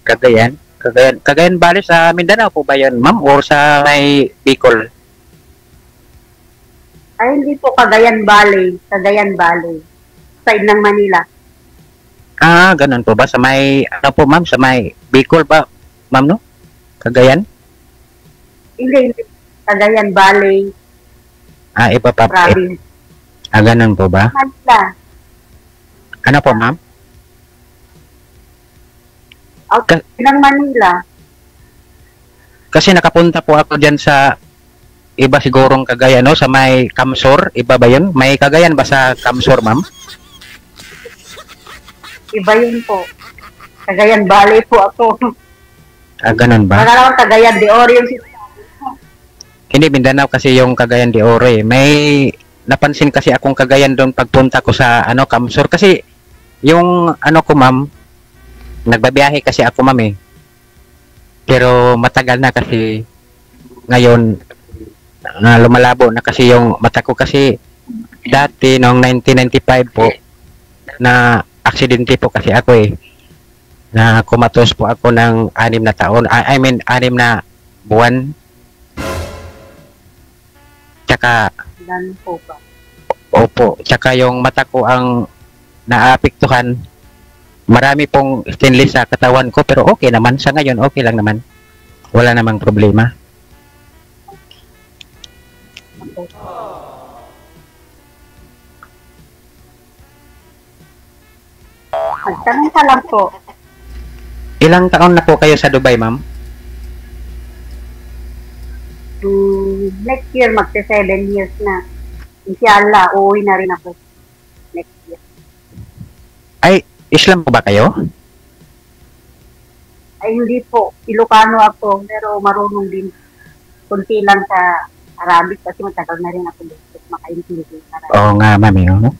Cagayan Valley sa Mindanao po ba yun, ma'am? Or sa may Bicol? Ay, hindi po Cagayan Valley. Cagayan Valley. Side ng Manila. Ganun po ba? Sa may, ano po, ma'am? Sa may Bicol ba, ma'am, no? Cagayan? Hindi. Cagayan Valley. Iba pa. Province. Ganun po ba? Manila. Ano po, ma'am? Out ng Manila. Kasi nakapunta po ako dyan sa iba sigurong Cagayan, no? Sa may Kamsor. Iba ba yun? May Cagayan ba sa Kamsor, ma'am? Iba yun po. Cagayan Valley po ako. Ganun ba? Magkakaroon Cagayan de Oro yung Hindi, Mindanao kasi yung Cagayan de Oro eh. May napansin kasi akong Cagayan doon pagpunta ko sa Kamsor. Kasi yung ko, ma'am, nagbabiyahe kasi ako, ma'am eh. Pero matagal na kasi ngayon lumalabo na kasi yung mata ko kasi dati noong 1995 po na aksidente po kasi ako eh. Na kumatos po ako ng 6 na taon. 6 na buwan. Tsaka po ba? Opo. Tsaka yung mata ko ang naapektuhan. Marami pong stainless sa katawan ko pero okay naman. Sa ngayon okay lang naman. Wala namang problema. Magtanong ka lang po. Ilang taon na po kayo sa Dubai, ma'am? Next year, magte 7 years na. Inshallah, uuwi na rin ako. Next year. Ay, Islam po ba kayo? Ay, hindi po. Ilocano ako, pero marunong din. Kunti lang sa Arabic kasi matagal na rin ako dito. Makaintindi sa Arabic. Oo nga, ma'am.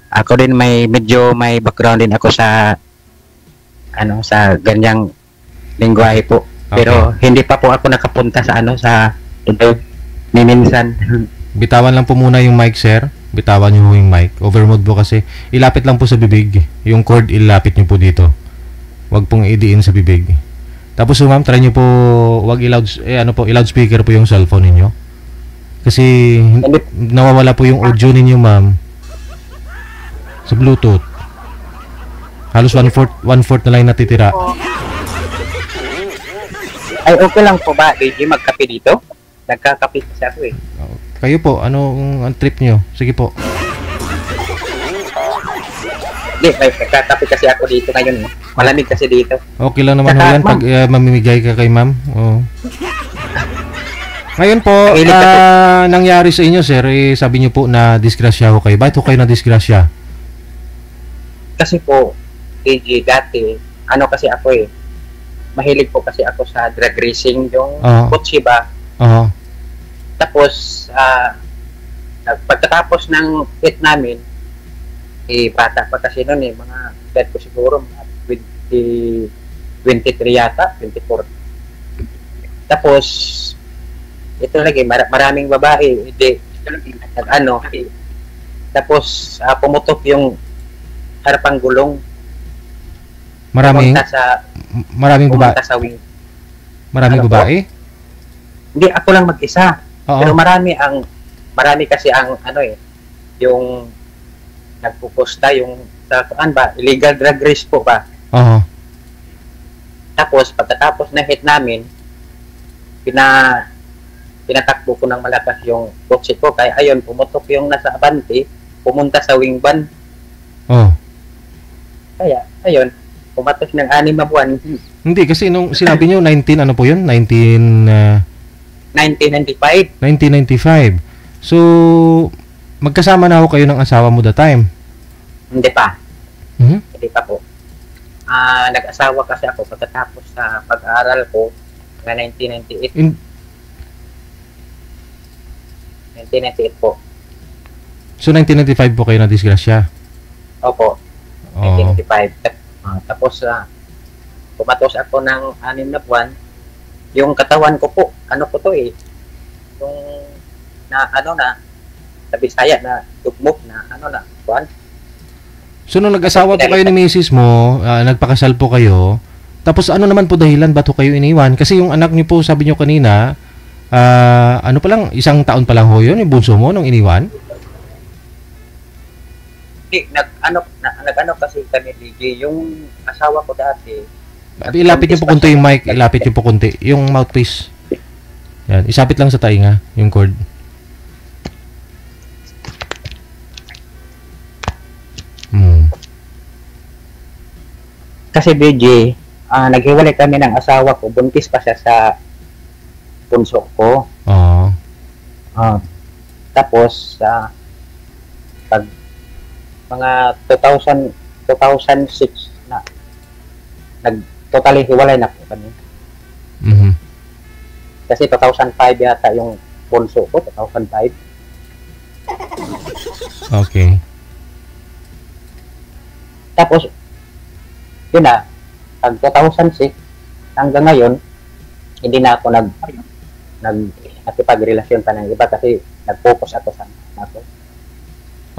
Ako din may background din ako sa sa ganyang lingwahe po. Okay. Pero hindi pa po ako nakapunta sa minsan. Bitawan lang po muna yung mic, sir. Bitawan niyo yung mic. Overmode po kasi. Ilapit lang po sa bibig. Yung cord ilapit niyo po dito. Wag pong idiin sa bibig. Tapos ma'am, try niyo po wag i-loudspeaker po yung cellphone niyo. Kasi nawawala po yung audio ninyo, ma'am. Sa Bluetooth. Halos 1/4 na lang natitira. Ay, okay lang po ba, DJ, magkape dito? Nagkakape kasi ako eh. Kayo po, anong ang trip nyo? Sige po. Hindi, may nagkakape kasi ako dito ngayon. Malamig kasi dito. Okay lang naman ho yan pag mamimigay ka kay ma'am. Oo. Ngayon po, nangyari sa inyo, sir, sabi nyo po na disgrasya ho kayo. Bakit ho kayo na disgrasya? Kasi po, DJ, dati, kasi ako eh, mahilig po kasi ako sa drag racing, yung kotse ba? Tapos, pagkatapos ng hit namin, bata pa kasi noon mga edad ko siguro, 23 yata, 24. Tapos, ito lagi, maraming babae, tapos pumutok yung harapang gulong. Maraming babae? Sa wing. Maraming babae? Hindi, ako lang mag-isa. Pero marami kasi ang yung nagpupusta yung illegal drag race po ba? Tapos, pagkatapos na hit namin, pinatakbo ko ng malakas yung kotse ko. Kaya ayun, pumutok yung nasa abante, pumunta sa wing van. Kaya, ayun, pumatos ng 6 na buwan. Hindi, kasi nung sinabi nyo, 19, ano po yun? 1995. 1995. So, magkasama na ho kayo ng asawa mo that time? Hindi pa. Hindi pa po. Nag-asawa kasi ako pagkatapos sa pag-aaral ko na 1998. 1998 po. So, 1995 po kayo na disgrasya? Opo. 1995. Tapos, pumatos ako ng 6 na buwan. Yung katawan ko po, yung sa Bisaya na tugmok na buwan. So, nung nag-asawa po kayo ni Mrs. mo, nagpakasal po kayo, tapos ano naman po dahilan ba't kayo iniwan? Kasi yung anak niyo po, sabi niyo kanina, pa lang, 1 taon pa lang ho yun, yung bunso mo, nung iniwan? Hindi, kasi kami, DJ, yung asawa ko dati. Ilapit niyo po kunti yung mic, ilapit niyo po kunti, yung mouthpiece. Yan, isapit lang sa tainga, yung cord. Kasi DJ, naghiwalay kami ng asawa ko, buntis pa siya sa punso ko. Tapos, pag mga 2006 na, totally hiwalay na po kami. Kasi 2005 yata yung punso ko, 2005. Okay. Tapos, yun na, pag 2006, hanggang ngayon, hindi na ako nakipagrelasyon pa ng iba kasi nag-focus ako sa ako.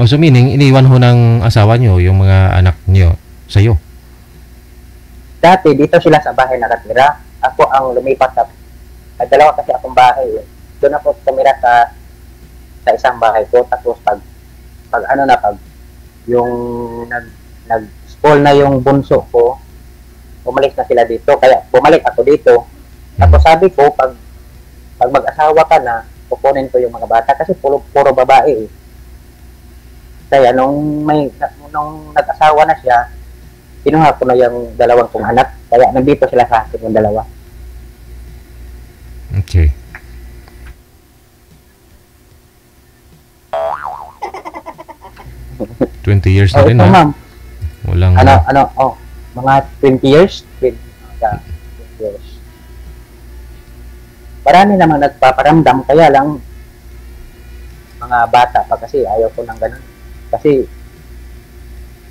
So meaning, iniwan ho ng asawa nyo yung mga anak nyo sa'yo? Dati, dito sila sa bahay nakatira. Ako ang lumipat sa dalawa kasi akong bahay. Doon ako tumira sa isang bahay ko. Tapos pag yung nag-spoil na yung bunso ko, umalis na sila dito. Kaya bumalik ako dito. Tapos sabi ko, pag mag-asawa ka na, kukunin ko yung mga bata kasi puro babae. Kaya nung nag-asawa na siya, kinuha ko na yung 2 kong anak. Kaya nandito sila sa akin yung 2. Okay. $20 years na rin, ha? Ma'am. Walang... mga 20 years? 20 years. Marami namang nagpaparamdam, kaya lang mga bata pa kasi ayaw ko ng ganun. Kasi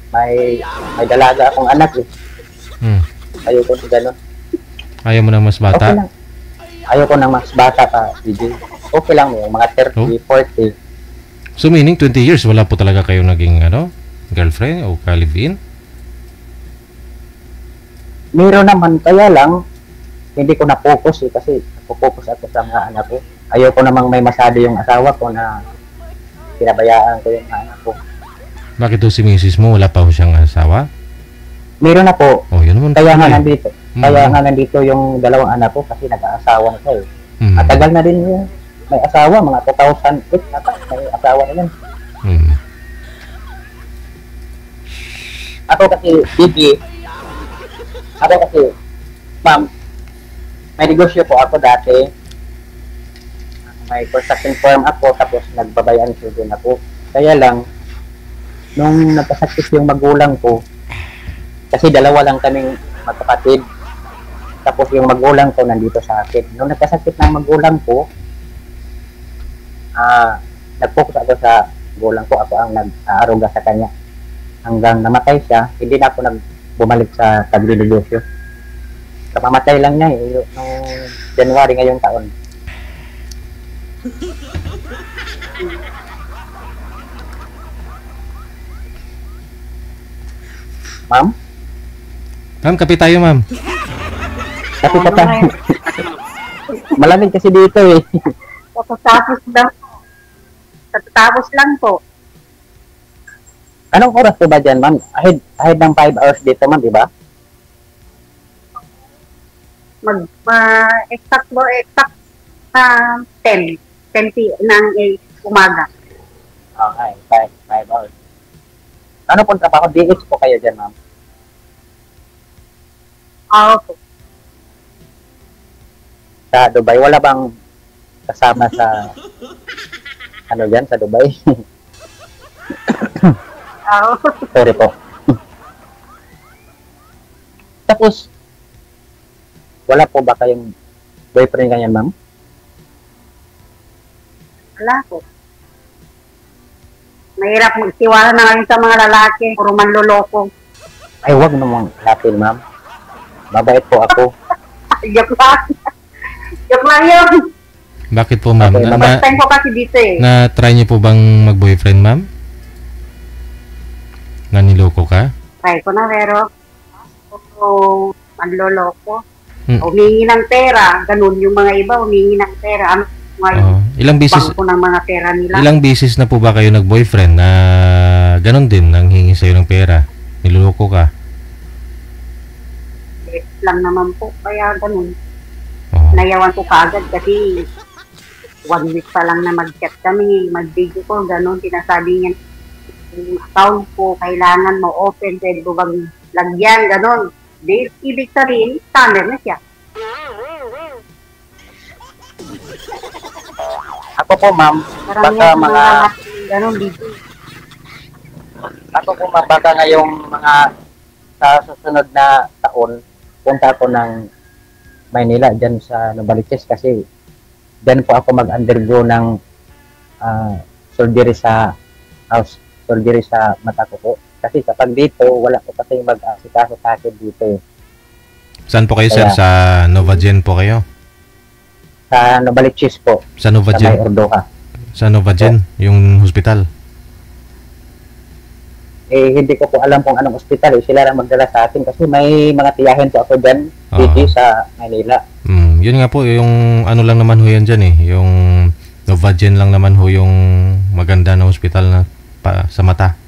may dalaga akong anak eh. Ayaw ko ng ganun. Ayaw mo ng mas bata? Okay lang. Ayaw ko ng mas bata pa, DJ. Okay lang yung mga 30, 40. So meaning 20 years, wala po talaga kayo naging girlfriend o ka-live-in? Meron naman, kaya lang hindi ko na-focus kasi focus ako sa mga anak ko. ayoko namang may masyado yung asawa ko na pinabayaan ko yung anak ko. Bakit to si misis mo? Wala pa ho siyang asawa? Meron na po. Oh, yun naman. Kaya nga eh. nandito. Kaya nga nandito yung dalawang anak ko kasi nag-aasawa na siya eh. Matagal na din yung may asawa, mga 2008 ata, may asawa na yun. Ako kasi, Bibi, ma'am, may negosyo po ako dati. May construction firm ako, tapos nagbabayaan ko din ako. Kaya lang, nung nagkasakit yung magulang ko, kasi dalawa lang kaming magkapatid, tapos yung magulang ko nandito sa akin. Nung nagkasakit ng magulang ko, nag-focus ako sa magulang ko, ako ang nag-aaruga sa kanya. Hanggang namatay siya, hindi na ako bumalik sa taglilidosyo. Kamamatay lang niya eh, noong January ngayong taon. Ma'am? Ma'am, kape tayo, ma'am. Kape pa tayo. Malamig kasi dito eh. Katatapos lang po. Anong oras po ba dyan, ma'am? Ahead ng 5 hours dito, ma'am, di ba? Exact 10 ng umaga. Okay, 5 hours. Ano po trabaho? DH po kayo dyan, ma'am? Oo po. Sa Dubai, wala bang kasama sa ano dyan, sa Dubai? Oo. Sorry po. Tapos, wala po ba kayong boyfriend ganyan, ma'am? Wala po. Mahirap magtiwala na ngayon sa mga lalaki. Puro manloloko. Ay, wag namang natin, ma'am. Mabait po ako. Joke lang. Joke lang yun. Bakit po, ma'am? Okay, First time ko kasi dito eh. Na-try niyo po bang mag-boyfriend, ma'am? Naniloko ka? Try ko na pero manloloko. Humingi ng pera. Ganun yung mga iba, humingi ng pera. Ano ngayon? Ilang bisis bangko ng mga pera nila. Ilang bisis na po ba kayo nag-boyfriend na ganun din, nang hingi sa'yo ng pera? Niloloko ka? Lang naman po, kaya ganun. Nayawan ko kaagad kasi 1 week pa lang na mag-chat kami, mag-video ko, ganun. Sinasabi niya, yung account ko, kailangan mo open, pwede mo bang lagyan, ganun. Ibig sabihin, scammer na siya. Ako po, ma'am, baka mga... Ganun, dito. Ako po, ma'am, baka ngayong mga sa susunod na taon, punta ako ng Maynila, dyan sa Novaliches, kasi dyan po ako mag-undergo ng surgery sa surgery sa mata ko po. Kasi kapag dito, wala ko kasi mag-asikaso sa akin dito. Saan po kayo, sir? Sa Novagen po kayo? Sa Novaliches po. Sa Novagen? Sa May Ordoca. Sa Novagen, yung hospital? Hindi ko po alam kung anong ospital. Sila lang magdala sa atin kasi may mga tiyahin po ako dyan dito sa Manila. Yun nga po, yung ano lang naman ho yan dyan eh. Yung Novagen lang naman ho yung maganda na hospital na sa mata.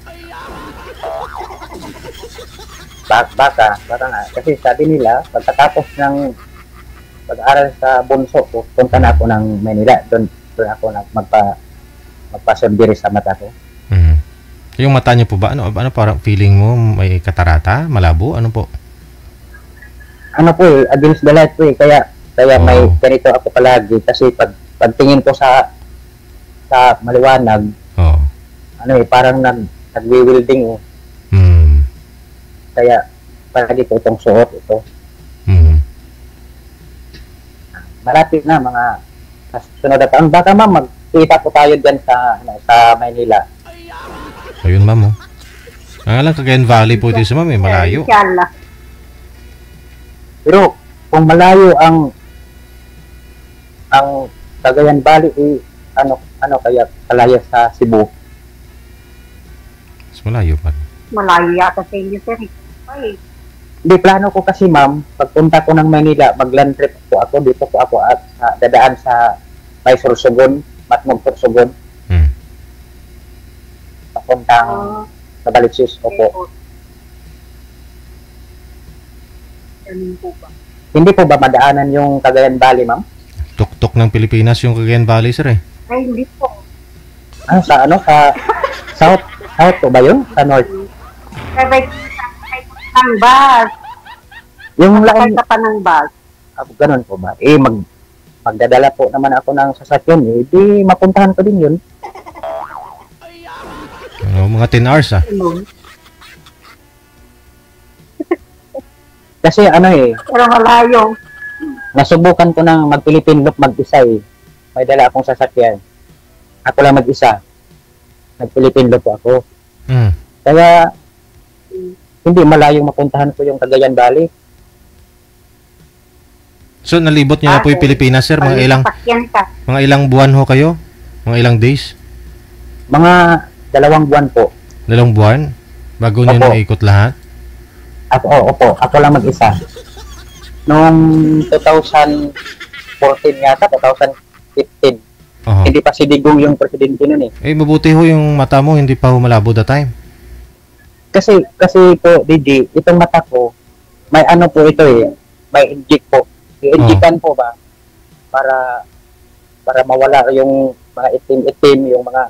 Baka nga. Kasi sabi nila, pagkatapos ng pag-aaral sa bunso ko, punta na ako ng Manila. Doon ako magpa-surgery sa mata ko. Yung mata niyo po ba? Ano parang feeling mo? May katarata? Malabo? Ano po? Ano po, against the light po eh. Kaya may ganito ako palagi. Kasi pagtingin ko sa maliwanag, parang nagwi-wielding eh. Kaya palagi ko itong suot ito. Malapit na mga sunod na taon. Baka ma'am, magkita po tayo dyan sa Maynila. Ayun, ma'am. Lang Cagayan Valley po ito sa ma'am, malayo. Pero kung malayo ang Cagayan Valley, ano kaya kalaya sa Cebu? Mas malayo pa. Malayo yata sa inyo, sir. Hindi, plano ko kasi ma'am, pagpunta ko ng Manila, mag-land trip po ako, dito po ako at dadaan sa may Sursugon, Matmog Sursugon. Papuntang sa Balitsis, opo. Hindi po ba madaanan yung Cagayan Valley, ma'am? Tuktok ng Pilipinas yung Cagayan Valley, sir eh. Ay, hindi po. Sa ano? Sa South? South po ba yun? Sa North? Sabay ng bus. Yung Sakay ka pa ng bus. Ganun po ba? Magdadala po naman ako ng sasakyan eh. Di mapuntahan ko din yun. Mga 10 hours ah. Kasi ano eh. Pero malayo. Nasubukan ko ng mag-Philippine Loop mag-isa eh. May dala akong sasakyan. Ako lang mag-isa. Nag-Philippine Loop ako. Kaya hindi malayong mapuntahan ko yung Cagayan Valley. So nalibot niyo na po yung Pilipinas, sir? Mga ilang buwan ho kayo? Mga ilang days? Mga 2 buwan po. 2 buwan? Bago niyo naikot lahat? Opo. Ako lang mag-isa. Noong 2014 yata, 2015. Hindi pa si Digong yung presidente nun eh. Mabuti ho yung mata mo, hindi pa ho malabo that time. Kasi po, DJ, itong mata ko, may ano po ito eh, may inject po. I-injectan po ba para mawala yung mga itim-itim, yung mga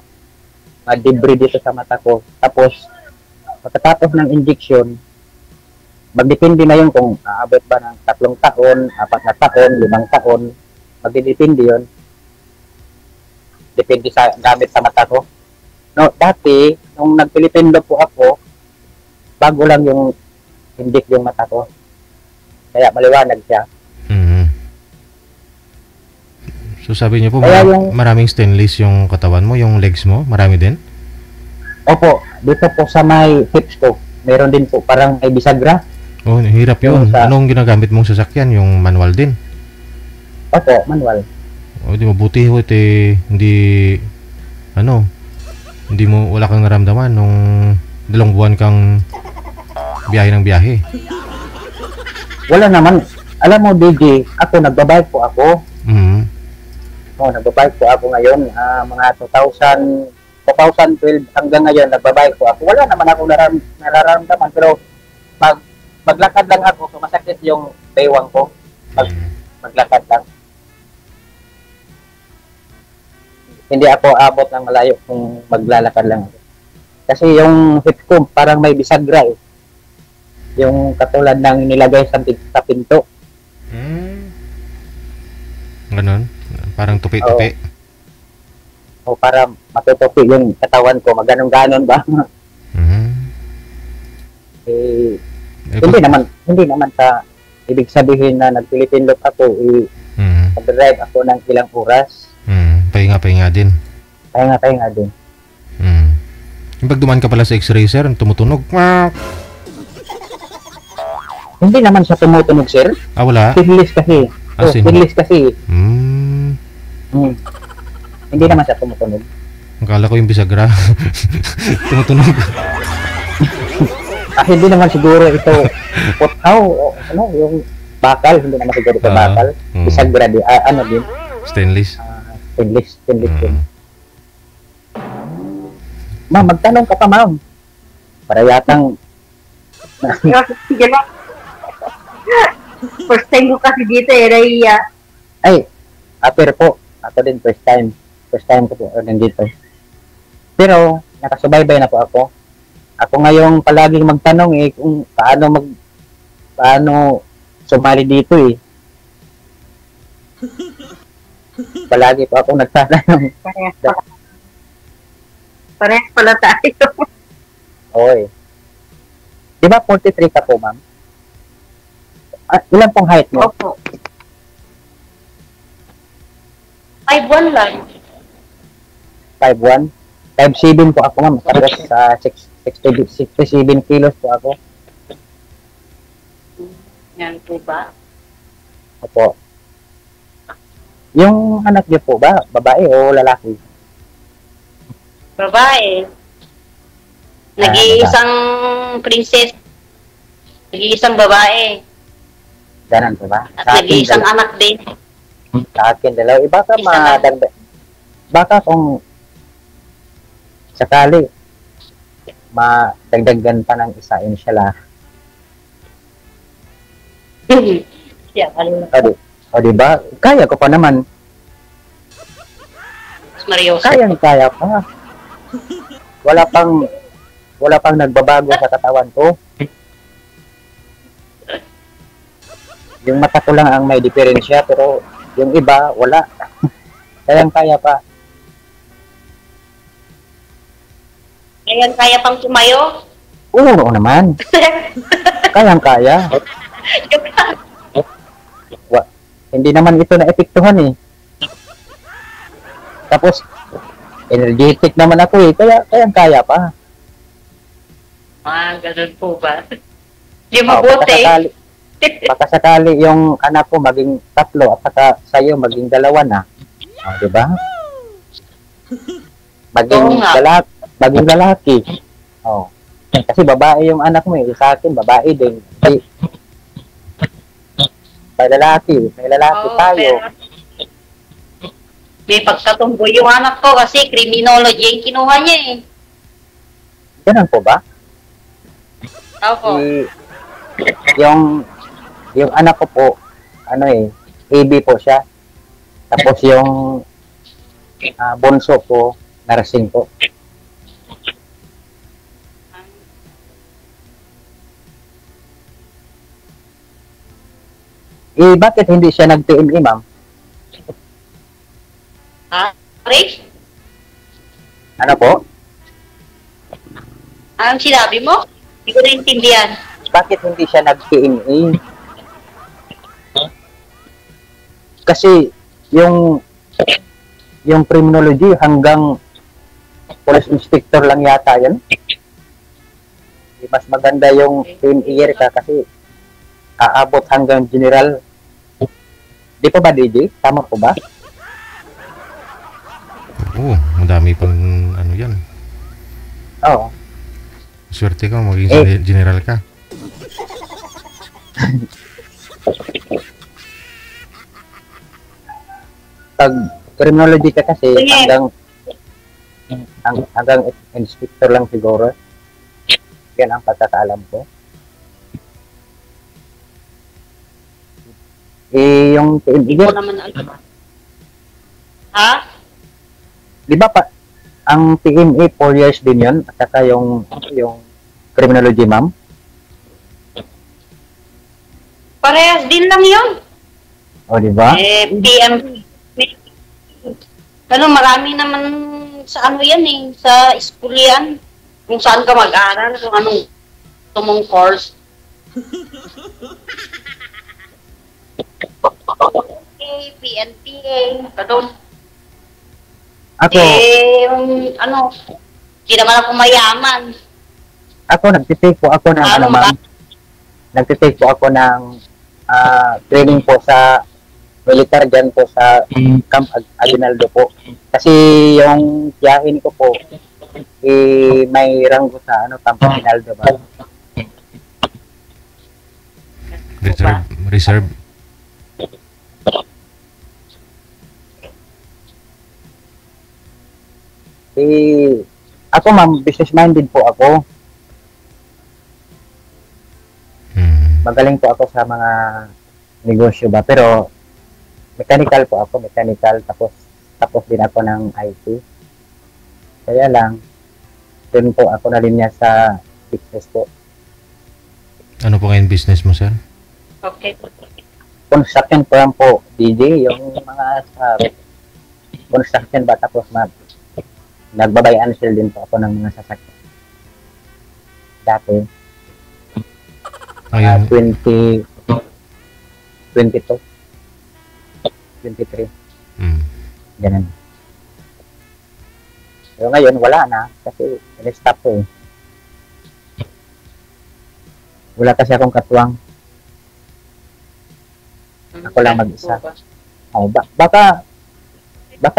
debris dito sa mata ko. Tapos, pagkatapos ng injection, magdepende na yun kung aabot ba ng 3 taon, 4 na taon, 5 taon, magdepende yun. Depende sa gamit sa mata ko. No, dati, nung nag-Philippine Loop po ako, bago lang yung inject yung mata ko. Kaya maliwanag siya. So sabi niyo po, maraming stainless yung katawan mo, yung legs mo, marami din? Opo, dito po sa may hips ko, meron din po parang may bisagra. Oh, hirap yun. Anong ginagamit mong sasakyan? Yung manual din? Opo, manual. Di mabuti ho, hindi mo, wala kang naramdaman nung 2 buwan kang biyahe ng biyahe. Wala naman. Alam mo, DJ, ako nagbabike po ako. Nagbabike po ako ngayon, mga 2012 hanggang ngayon, nagbabike po ako. Wala naman ako nararamdaman, pero maglakad lang ako, sumasakit yung baywang ko. Maglakad lang. Hindi ako abot ng malayo kung maglalakad lang ako. Kasi yung hip ko parang may bisagra eh. Yung katulad ng nilagay sa pinto. Ganon? Parang tupi-tupi? O para matutupi yung katawan ko. Maganon-ganon ba? Hindi naman sa ibig sabihin na nag-Philippine Loop ako nag-drive ako ng ilang oras. Pahinga din. Pahinga din. Yung pag dumaan ka pala sa X-ray, sir, tumutunog. Hindi naman siya tumutunog, sir. Wala? Stainless kasi. Stainless kasi. Hindi naman siya tumutunog. Akala ko yung bisagra. Tumutunog. Hindi naman siguro ito puthaw o yung bakal. Hindi naman siguro ito bakal. Bisagra din. Din? Stainless. Stainless din. Ma'am, magtanong ka pa, ma'am. Para yatang... Sige lang. First time ko kasi dito Raya. Pero po. Ako din first time. First time ko po nandito. Pero, nakasubaybay na po ako. Ako ngayong palaging magtanong kung paano sumali dito Palagi po ako nagtatanong. Parehas pala tayo. Oy. Di ba 43 ka po, ma'am? Ilan pong height mo? Opo. 5'1" lang. 5'1"? 5'7" po ako, ma'am. Tapos sa 67 kilos po ako. Yan po ba? Opo. Yung anak niyo po ba? Babae o lalaki? Babae. Nag-iisang princess. Nag-iisang babae. Ganun po ba? At nag-iisang anak din. Sa akin dalawa. Baka madagdag. Baka kung sakali madagdagan pa ng isa, inshallah. Yeah, ano na. O diba? Kaya ko pa naman. Mario. Kaya pa. Wala pang nagbabago sa katawan ko. Yung mata ko lang ang may diferensya, pero yung iba, wala. Kaya pa. Kaya pang tumayo? Oo naman. Kaya. Hindi naman ito na-epektuhan eh. Tapos, energetic naman ako eh. Kaya pa. Ganun po ba? Di mabuti. Baka sakali yung anak ko maging 3 at saka sa'yo maging 2 na. Diba? Maging lalaki. Kasi babae yung anak mo eh. Sa akin, babae din. Kasi, may lalaki tayo. May pagkatumboy yung anak ko kasi criminology yung kinuha niya eh. Ganun po ba? Opo. Yung anak ko po, AB po siya. Tapos yung bunso ko, nursing po. Bakit hindi siya nag-TME, ma'am? Rick? Ano po? Anong sinabi mo? Hindi ko naintindihan. Bakit hindi siya nag-TME? Kasi yung criminology hanggang police inspector lang yata yan. Mas maganda yung TME ka kasi aabot hanggang general. Di pa ba, DJ? Tama po ba? Oo, madami pang yan. Oo. Swerte ka, maging general ka. Pag criminology ka kasi, hanggang inspector lang siguro. Yan ang pagkakaalam ko. Yung hindi ko naman alam. Ha? Di ba pa ang TME 4 years din 'yon at saka yung criminology, ma'am? Parehas din lang 'yon. O di ba? PM. Marami naman sa yan eh, sa school yan. Kung saan ka mag-aral, kung anong tumong course. PNPA, kadon. Ako, hindi naman ako mayaman. Ako, nagtitake po ako ng, ma'am? Nagtitake po ako ng training po sa militar dyan po sa Camp Aguinaldo po. Kasi yung tiyahin ko po, may ranggo sa Camp Aguinaldo ba? Reserve. Ako, ma'am, business-minded po ako. Magaling po ako sa mga negosyo ba, pero mechanical po ako, tapos din ako ng IT. Kaya lang, doon po ako nalinya sa business po. Ano po ngayon business mo, sir? Okay. Construction po yan po, DJ, yung mga sa construction ba, tapos nagbabayan sale din po ako ng mga sasakyan. Dati. 22, 23. Ganun. Pero ngayon, wala na. Kasi, in-stop ko eh. Wala kasi akong katuwang. Ako lang mag-isa. Baka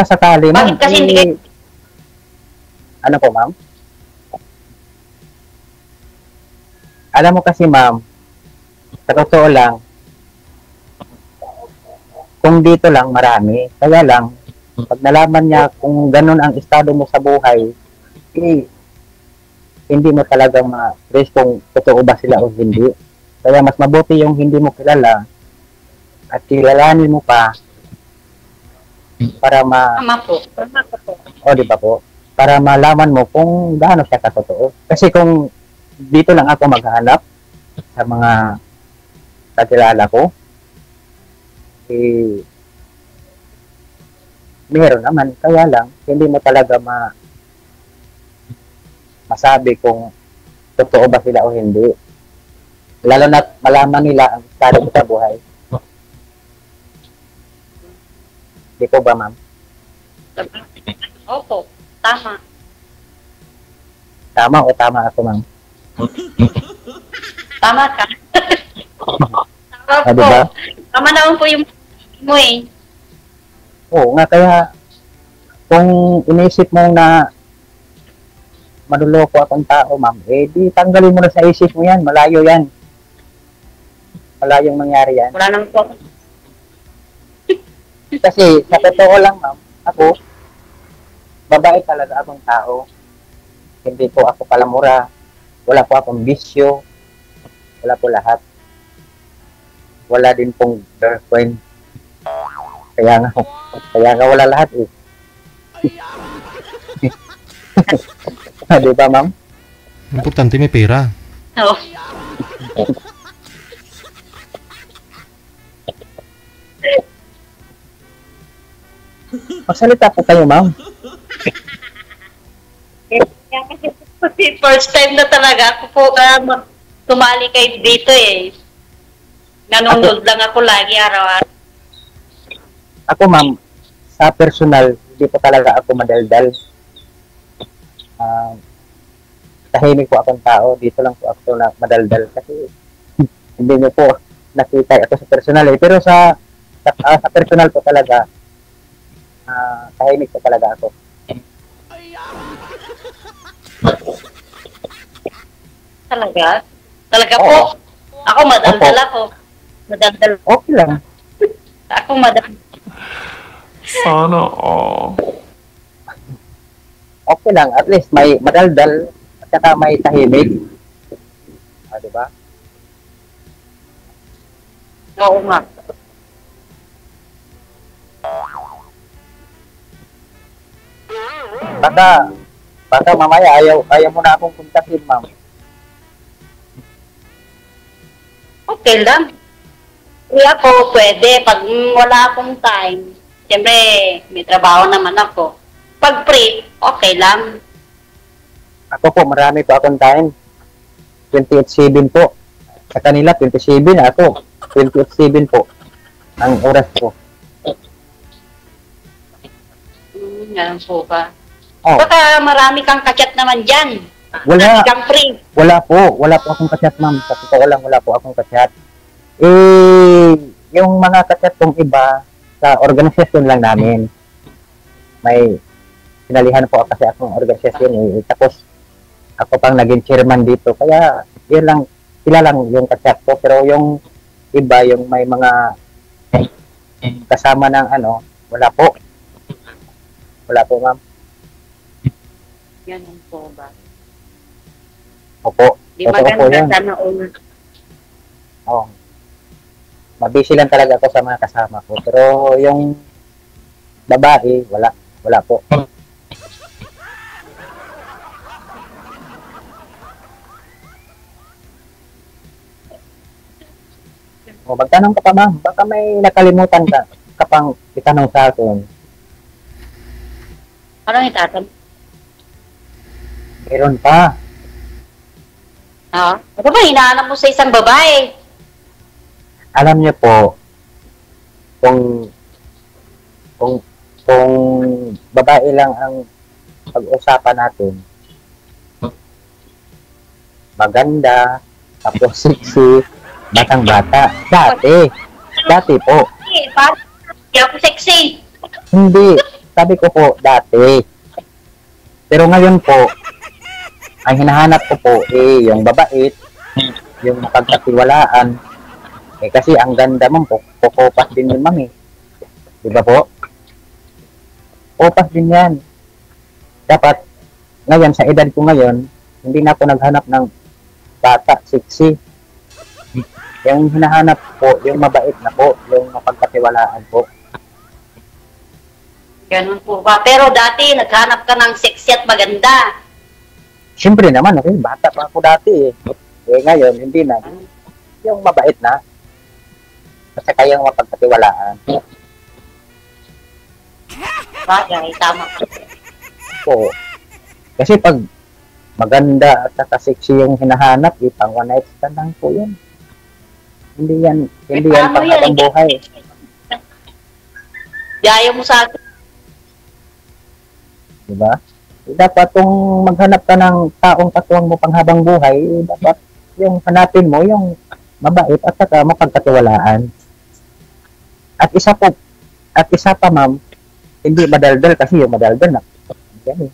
sakali, ma'am. Kasi hindi ano po, ma'am? Alam mo kasi, ma'am, sa totoo lang, kung dito lang marami, kaya lang, pag nalaman niya kung ganun ang estado mo sa buhay, eh, hindi mo talaga ma-trace kung totoo ba sila o hindi. Kaya mas mabuti yung hindi mo kilala at kilalanin mo pa para Tama po. Tama po. o di ba po? Para malaman mo kung gaano siya katotoo. Kasi kung dito lang ako maghanap sa mga kakilala ko, eh, meron naman. Kaya lang, hindi mo talaga masabi kung totoo ba sila o hindi. Lalo na malaman nila ang estado sa buhay. Di po ba, ma'am? Opo. Tama. Tama o tama ako, ma'am? Tama ka. Tama Ah, po. diba? Tama naman po yung mo eh. Oo nga, kaya kung inisip mo na manuloko akong tao, ma'am, eh di tanggalin mo na sa isip mo yan. Malayo yan. Malayong mangyari yan. Wala nang po. Kasi sa totoo lang, ma'am, ako, babae talaga akong tao. Hindi po ako palamura. Wala po akong bisyo. Wala po lahat. Wala din pong girlfriend. Kaya nga wala lahat eh. Di ba, ma'am? Importante may pera. Oo. Magsalita po kayo, ma'am. First time na talaga ako po tumali kayo dito eh. Nanonood lang ako lagi araw-araw. Ako, ma'am, sa personal, hindi po talaga ako madaldal. Tahimik po akong tao. Dito lang po ako na madaldal kasi hindi niyo po nakita ako sa personal eh. Pero sa personal po talaga, tahimik po talaga ako. Talaga? Talaga Oo. po? Ako madaldal Opo. ako. Madaldal. Okay lang. Ako madaldal. Sana all. Okay lang. At least may madaldal at saka may tahimik. Diba? Oo nga. Baka mamaya ayaw mo na akong kontakin, ma'am. Okay lang. Kaya ako pwede. Pag wala akong time, siyempre may trabaho naman ako. Pag free, okay lang. Ako po, marami po akong time. 28/7 po. Sa kanila, 27. Ako, 28/7 po. Ang oras ko. Ganun po ba? Oh. Baka marami kang kachat naman dyan. Wala. Marami kang free. Wala po. Wala po akong kachat, ma'am. Sa totoo lang, wala po akong kachat. Eh, yung mga kachat kong iba, sa organisasyon lang namin. May sinalihan po kasi akong organisasyon eh. Tapos, ako pang naging chairman dito. Kaya, yun lang, sila lang yung kachat ko. Pero yung iba, yung may mga kasama ng ano, wala po. Wala po, ma'am. Ganun po ba? Opo. Di Totoo po maganda yun. sana una. Oh. Mabisi lang talaga ako sa mga kasama ko. Pero yung babae, wala. Wala po. O, magtanong ka pa, ma'am. Baka may nakalimutan ka kapang itanong sa akin. Anong itatanong? Meron pa. Ha? Ano ba hinahanap mo sa isang babae? Alam niyo po, kung babae lang ang pag-usapan natin, maganda, tapos sexy, batang-bata. Dati po. Hindi ako sexy. Hindi. Sabi ko po, dati. Pero ngayon po, ang hinahanap ko po, yung babait, yung pagkatiwalaan. Kasi ang ganda mo, kukupas din yun, mami. Di ba po? Upas din yan. Dapat, ngayon, sa edad ko ngayon, hindi na ako naghanap ng bata, sexy. Yung hinahanap po, yung mabait na po, yung mapagkatiwalaan po. Ganun po ba? Pero dati, naghanap ka ng sexy at maganda. Siyempre naman, okay, bata pa ako dati eh. Eh ngayon, hindi na. Yung mabait na. Kasi kayang mapagkatiwalaan. Bagay, tama ka. Po. Kasi pag maganda at saka sexy yung hinahanap, pang one night stand lang po yan. Hindi yan pang habang buhay. Yayo mo sa akin. Diba? Dapat kung maghanap ka ng taong katuwang mo pang habang buhay, dapat yung hanapin mo yung mabait at saka mapagkatiwalaan. At isa pa ma'am, hindi madaldal kasi yung madaldal na yan eh.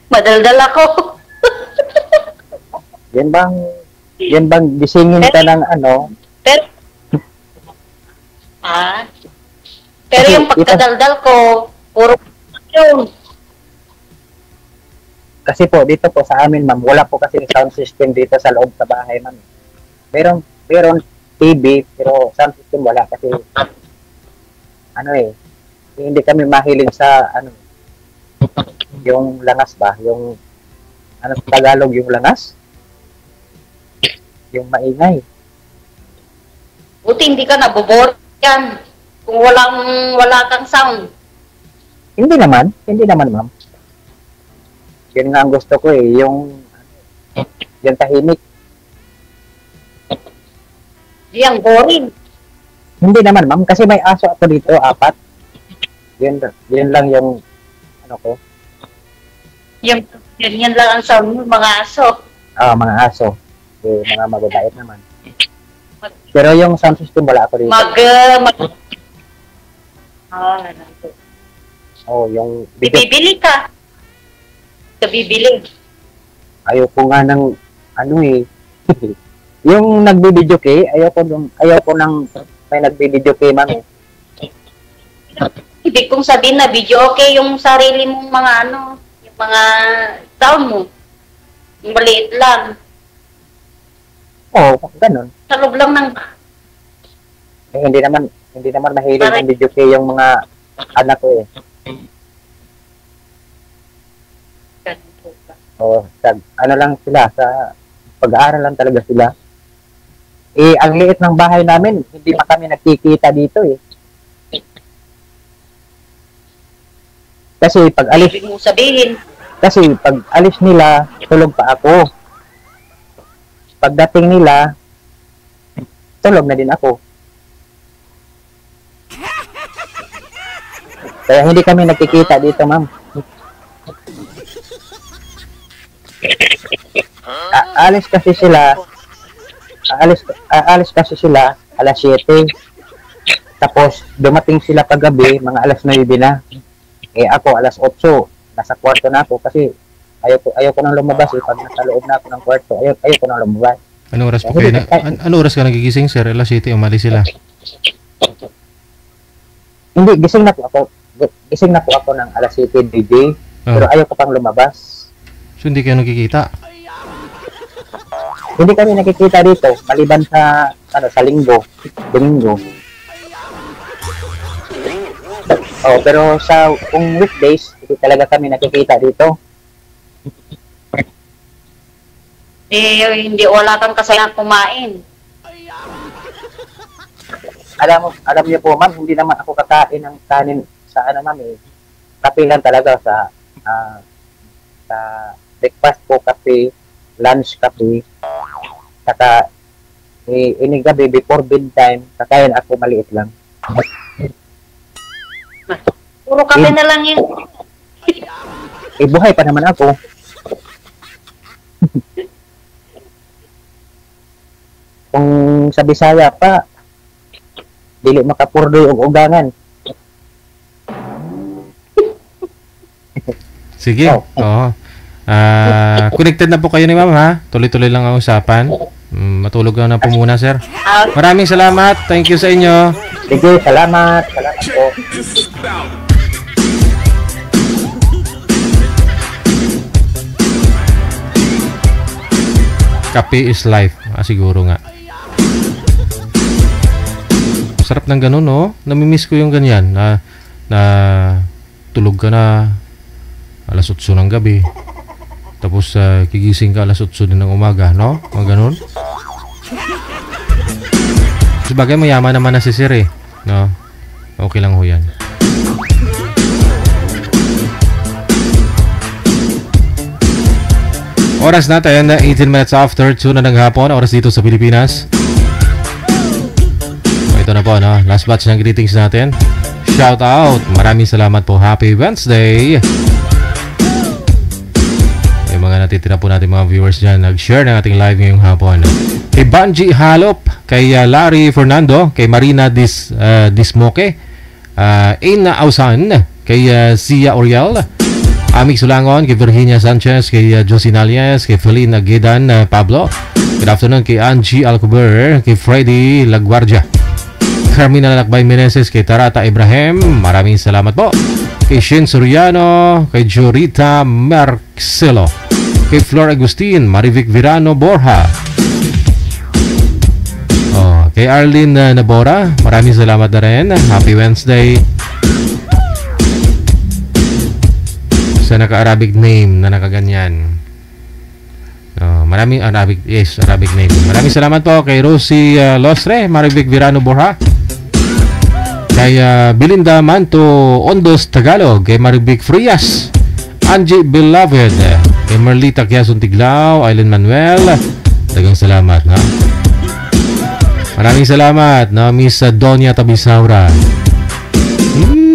Madaldal ako. Yan bang gisingin ka ng ano? Pero, pero yung pagkadaldal ko, puro yun. Kasi po, dito po sa amin, ma'am, wala po kasi sound system dito sa loob sa bahay, ma'am. Meron TV, pero sound system wala kasi, hindi kami mahilig sa, yung langas ba? Yung, sa Tagalog, yung langas? Yung maingay. Buti hindi ka nabobor yan. Kung wala kang sound. Hindi naman, ma'am. Yun nga ang gusto ko eh, yung tahimik. Di ang boring. Hindi naman, ma'am, kasi may aso ako dito, 4. Yun lang yung, ko. Yan lang ang sound mo, mga aso. Mga aso. Mga mababait naman. Pero yung sound system wala ako dito. Yung bibili ka. Bibili. Ayoko nga ng yung nagbi-video kay, ayoko nang may nagbi-video kay, ma'am. Ibig kong sabihin na video okay yung sarili mong mga yung mga sound mo. Yung maliit lang. Ganun. Sa loob lang ng hindi naman mahilig ng video kay yung mga anak ko eh. Lang sila, sa pag-aaral lang talaga sila. Ang liit ng bahay namin, hindi pa kami nakikita dito eh. Kasi pag alis nila, tulog pa ako. Pagdating nila, tulog na din ako. Kaya hindi kami nakikita dito, ma'am. Aalis kasi sila alas 7. Tapos dumating sila paggabi mga alas 9 na. Ako alas 8 nasa kwarto na ako kasi ayaw ko nang lumabas pag nasa loob na ako ng kwarto. Ayaw ko nang lumabas. Anong oras po kayo? Anong oras ka nagigising, sir? Alas 7 umalis sila. Hindi, gising na po ako ng alas 7 DJ. Pero ayaw ko pang lumabas. So hindi kayo nakikita? Hindi kami nakikita dito maliban sa linggo, Domingo. Pero kung weekdays, hindi talaga kami nakikita dito. Hindi wala kang kasayang kumain. Alam niyo po, ma'am, hindi naman ako kakain ng kanin sa ma'am eh. Kape lang talaga sa breakfast po kape, lunch kape, saka gabi before bedtime, kakain ako maliit lang. Puro kape na lang yun. Buhay pa naman ako. Kung sa Bisaya pa, dili makapurdoy og ugangan. Sige. Oo. Connected na po kayo ni ma'am ha. Tuloy-tuloy lang ang usapan. Matulog na po muna, sir. Maraming salamat. Thank you sa inyo. Sige, salamat. Salamat po. Kape is life. Siguro nga. Sarap ng ganun, no? Namimiss ko yung ganyan na tulog ka na alas 8 ng gabi. Tapos kigising ka alas 8 din ng umaga, no? Mga ganun. Sabagay mayaman naman na si Sir eh, no? Okay lang ho yan. Oras natin na 18 minutes after 2 na ng hapon. Oras dito sa Pilipinas. Ito na po, no? Last batch ng greetings natin. Shout out. Maraming salamat po. Happy Wednesday. Yung mga natitira po natin mga viewers dyan, nag-share ng ating live ngayong hapon. Kay Banji Halop, kay Larry Fernando, kay Marina Dismoke, Aina Ausan, kay Sia Oriel, Amik Sulangon, kay Virginia Sanchez, kay Josie Nalias, kay Felina Gedan Pablo. Good afternoon kay Angie Alcober, kay Freddy Laguardia, Carmina Lakbay Meneses, kay Tarata Ibrahim. Maraming salamat po. Kay Shin Soriano, kay Jorita Marcelo, kay Flor Agustin, Marivic Virano Borja, kay Arlene Nabora. Maraming salamat na rin. Happy Wednesday. Sa naka-Arabic name na nakaganyan. Maraming Arabic name. Maraming salamat po kay Rosie Losre, Marivic Virano Borja, kay Belinda Manto Ondos Tagalog, kay Marivic Frias, Angie Beloved, kay Merlita Quiason Tiglao, Aileen Manuel. Dagang salamat, no? Maraming salamat, no? Miss Donya Tabisaura.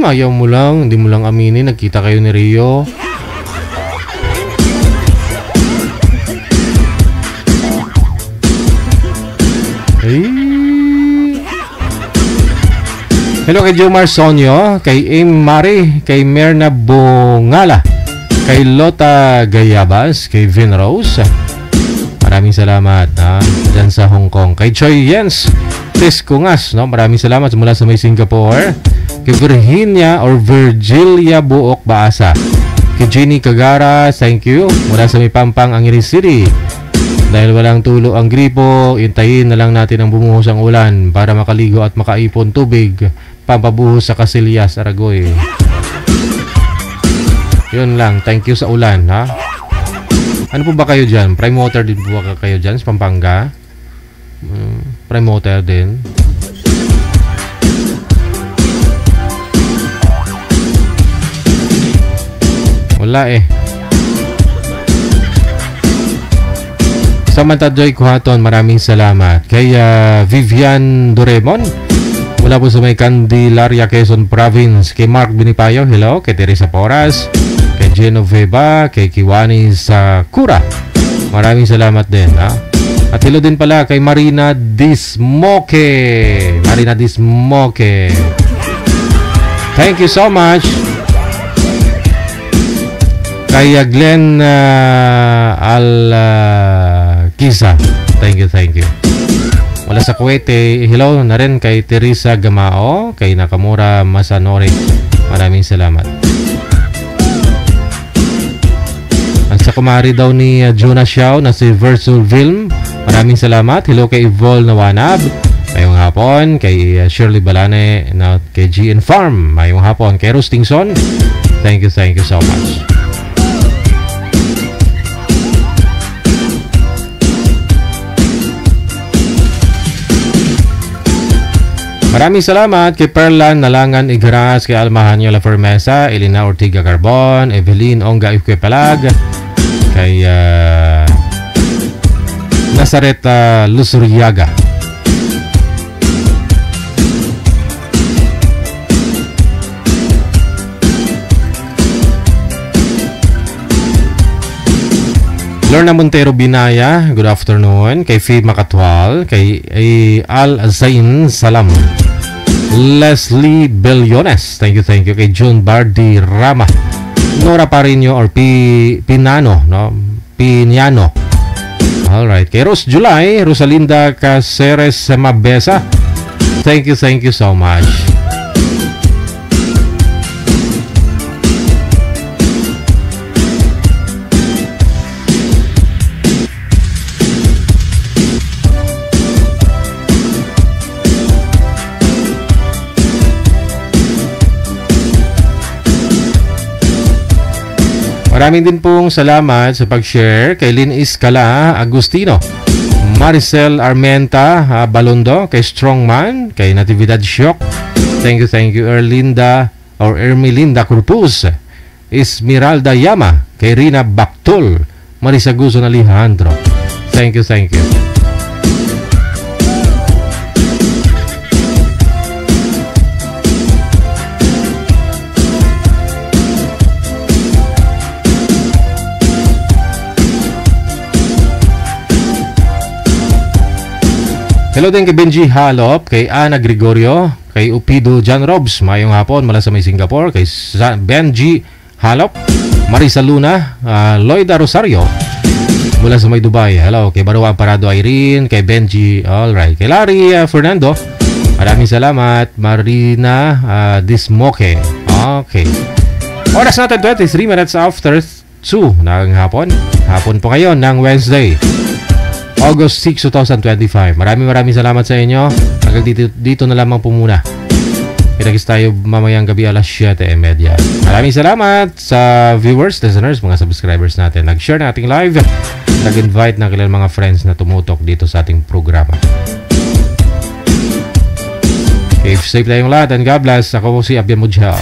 Ayaw mo lang, hindi mo lang aminin, nagkita kayo ni Rio. Hello kay Jomar Sonyo, kay Aim Mari, kay Merna Bongala, kay Lota Gayabas, kay Vin Rose. Maraming salamat dyan sa Hong Kong. Kay Choi Jens Tiskungas, no? Maraming salamat mula sa may Singapore. Kay Virgilia Buok Baasa, kay Jenny Kagara, thank you, mula sa may Pampang, Angeles City. Dahil walang tulo ang gripo, intayin na lang natin ang bumuhos ang ulan para makaligo at makaipon tubig pampabuhos sa Casillas, Aragoy. Yun lang, thank you sa ulan, ha? Ano po ba kayo dyan? Prime water din po ba kayo dyan sa Pampanga? Prime water din. Wala eh. Samantha Joy Kuhaton, maraming salamat. Kay Vivian Doremon, mula po sa may Candelaria, Quezon Province. Kay Mark Binipayo, hello. Kay Teresa Poras, kay Genoveva, kay Kiwani Sakura. Maraming salamat din, ha? At hello din pala kay Marina Dismoke. Marina Dismoke, thank you so much. Kay Glenn Kisa, thank you. Wala sa Kuwait, hello na rin kay Teresa Gamao, kay Nakamura Masanori. Maraming salamat. At sa kumari daw ni Jonah Xiao na si Versul Film, maraming salamat. Hello kay Evol Nawanab, mayong hapon. Kay Shirley Balane, na kay GN Farm, mayong hapon. Kay Rustingson, thank you so much. Maraming salamat kay Perlan Nalangan Igras, kay Almahanyo La Fermesa, Elina Ortiga Carbon, Evelyn Onga Ifquepalag, kay Nazaret Lusuriaga. Lorna Montero Binaya, good afternoon. Kay Faye Makatwal, kay Al Zain Salam, Leslie Bellones, thank you. Kay John Bardi Rama, Nora Parino or Pinano, no? Piniano, Alright. Kay Rose July, Rosalinda Caceres Mabesa. Thank you so much. Maraming din pong salamat sa pag-share kay Lynn Iscala Agustino, Maricel Armenta Balondo, kay Strongman, kay Natividad Shock. Thank you Erlinda or Ermelinda Corpus, Esmeralda Yama, kay Rina Bactol, Marisa Guzon Alejandro. Thank you. Hello din kay Benji Halop, kay Ana Gregorio, kay Upido John Robs, mayong hapon mula sa may Singapore, kay Benji Halop, Marisa Luna, Loida Rosario mula sa may Dubai. Hello kay Baruang Parado Irene, kay Benji, alright, kay Larry Fernando, maraming salamat. Marina Dismoke. Okay, oras natin 23 minutes after 2 ng hapon po ngayon ng Wednesday, August 6, 2025. Maraming salamat sa inyo. Hanggang dito na lamang po muna. Kita-kits tayo mamayang gabi alas 7:30. Maraming salamat sa viewers, listeners, mga subscribers natin. Nag-share na ating live. Nag-invite ng kailang mga friends na tumutok dito sa ating programa. Keep safe tayong lahat and God bless. Ako po si Abian Mujel.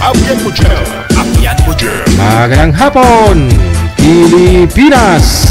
Magandang hapon, Pilipinas!